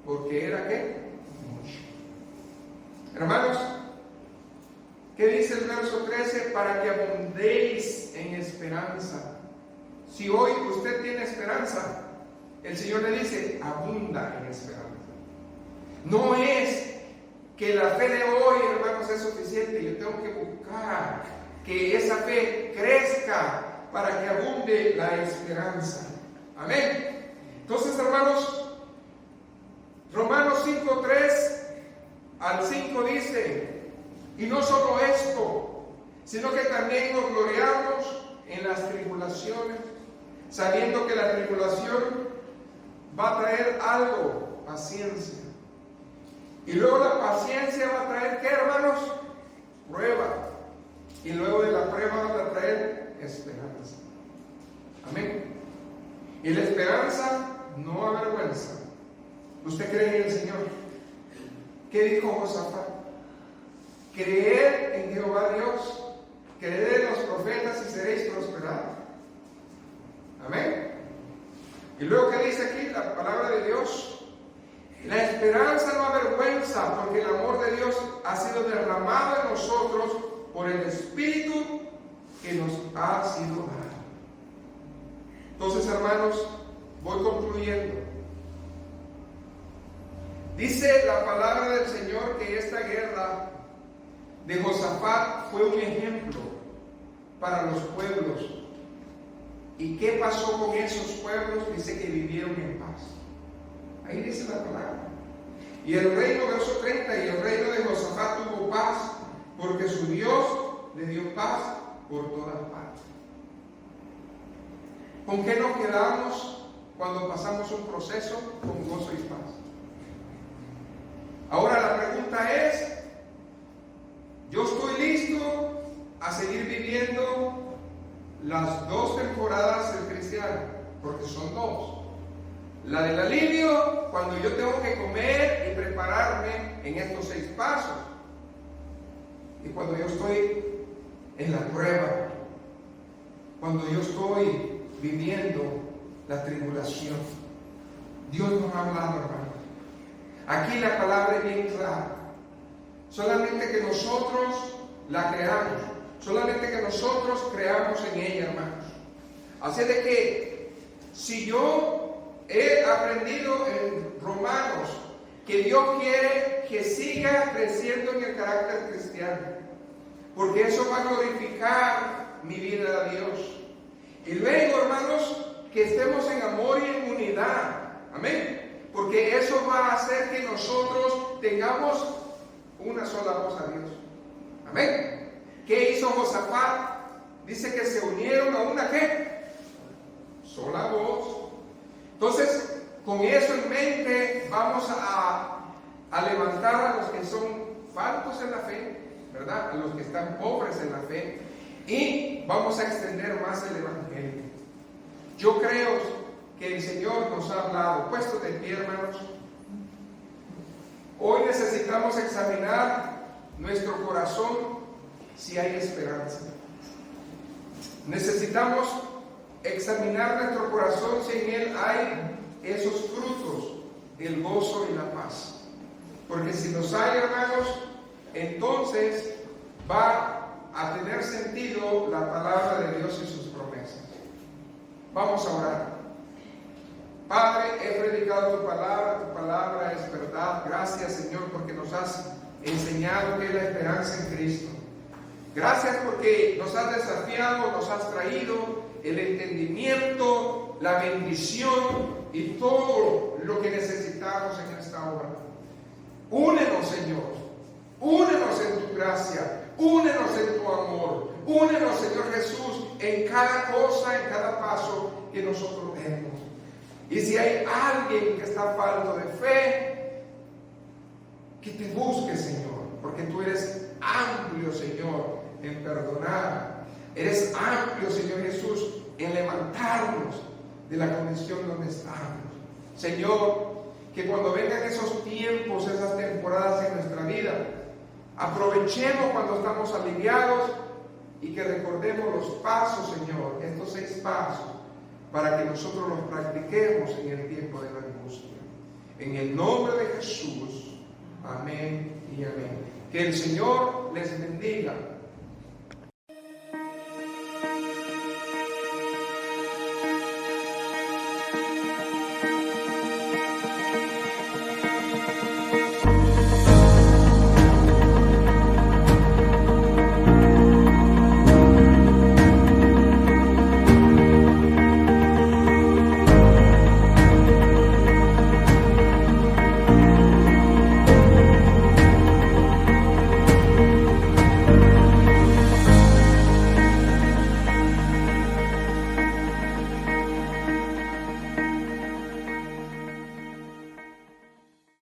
porque era ¿qué? Mucho. Hermanos, ¿qué dice el verso 13? Para que abundéis en esperanza. Si hoy usted tiene esperanza, el Señor le dice, abunda en esperanza. No es que la fe de hoy, hermanos, es suficiente. Yo tengo que buscar que esa fe crezca para que abunde la esperanza. Amén. Entonces, hermanos, Romanos 5:3 al 5 dice, y no solo esto, sino que también nos gloriamos en las tribulaciones, sabiendo que la tribulación va a traer algo, paciencia. Y luego la paciencia va a traer, ¿qué, hermanos? Prueba. Y luego de la prueba va a traer esperanza. Amén. Y la esperanza no avergüenza. ¿Usted cree en el Señor? ¿Qué dijo Josafat? Creed en Jehová Dios, creed en los profetas y seréis prosperados. Amén. Y luego, ¿qué dice aquí la palabra de Dios? La esperanza no avergüenza, porque el amor de Dios ha sido derramado en nosotros por el Espíritu que nos ha sido dado. Entonces, hermanos, voy concluyendo. Dice la palabra del Señor que esta guerra de Josafat fue un ejemplo para los pueblos. ¿Y qué pasó con esos pueblos? Dice que vivieron en paz. Ahí dice la palabra. Y el reino, verso 30, y el reino de Josafat tuvo paz, porque su Dios le dio paz por todas partes. ¿Con qué nos quedamos cuando pasamos un proceso? Con gozo y paz. Ahora la pregunta es, ¿yo estoy listo a seguir viviendo las 2 temporadas del cristiano? Porque son 2. La del alivio, cuando yo tengo que comer y prepararme en estos 6 pasos. Y cuando yo estoy en la prueba, cuando yo estoy viviendo la tribulación. Dios nos ha hablado, hermano. Aquí la palabra es bien clara. Solamente que nosotros la creamos. Solamente que nosotros creamos en ella, hermanos. Así de que, si yo he aprendido en Romanos que Dios quiere que siga creciendo en el carácter cristiano, porque eso va a glorificar mi vida a Dios. Y luego, hermanos, que estemos en amor y en unidad. Amén. Porque eso va a hacer que nosotros tengamos una sola voz a Dios. Amén. ¿Qué hizo Josafat? Dice que se unieron a una ¿qué? Sola voz. Entonces, con eso en mente, vamos a levantar a los que son faltos en la fe, ¿verdad? A los que están pobres en la fe. Y vamos a extender más el Evangelio. Yo creo que el Señor nos ha hablado. Puestos de pie, hermanos. Hoy necesitamos examinar nuestro corazón si hay esperanza. Necesitamos examinar nuestro corazón si en él hay esos frutos, el gozo y la paz. Porque si los hay, hermanos, entonces va a tener sentido la palabra de Dios y sus promesas. Vamos a orar. Padre, he predicado tu palabra es verdad. Gracias, Señor, porque nos has enseñado que es la esperanza en Cristo. Gracias porque nos has desafiado, nos has traído el entendimiento, la bendición y todo lo que necesitamos en esta hora. Únenos, Señor, únenos en tu gracia, únenos en tu amor, únenos, Señor Jesús, en cada cosa, en cada paso que nosotros demos. Y si hay alguien que está falto de fe, que te busque, Señor, porque tú eres amplio, Señor, en perdonar. Eres amplio, Señor Jesús, en levantarnos de la condición donde estamos. Señor, que cuando vengan esos tiempos, esas temporadas en nuestra vida, aprovechemos cuando estamos aliviados y que recordemos los pasos, Señor, estos 6 pasos, para que nosotros los practiquemos en el tiempo de la angustia. En el nombre de Jesús, amén y amén. Que el Señor les bendiga.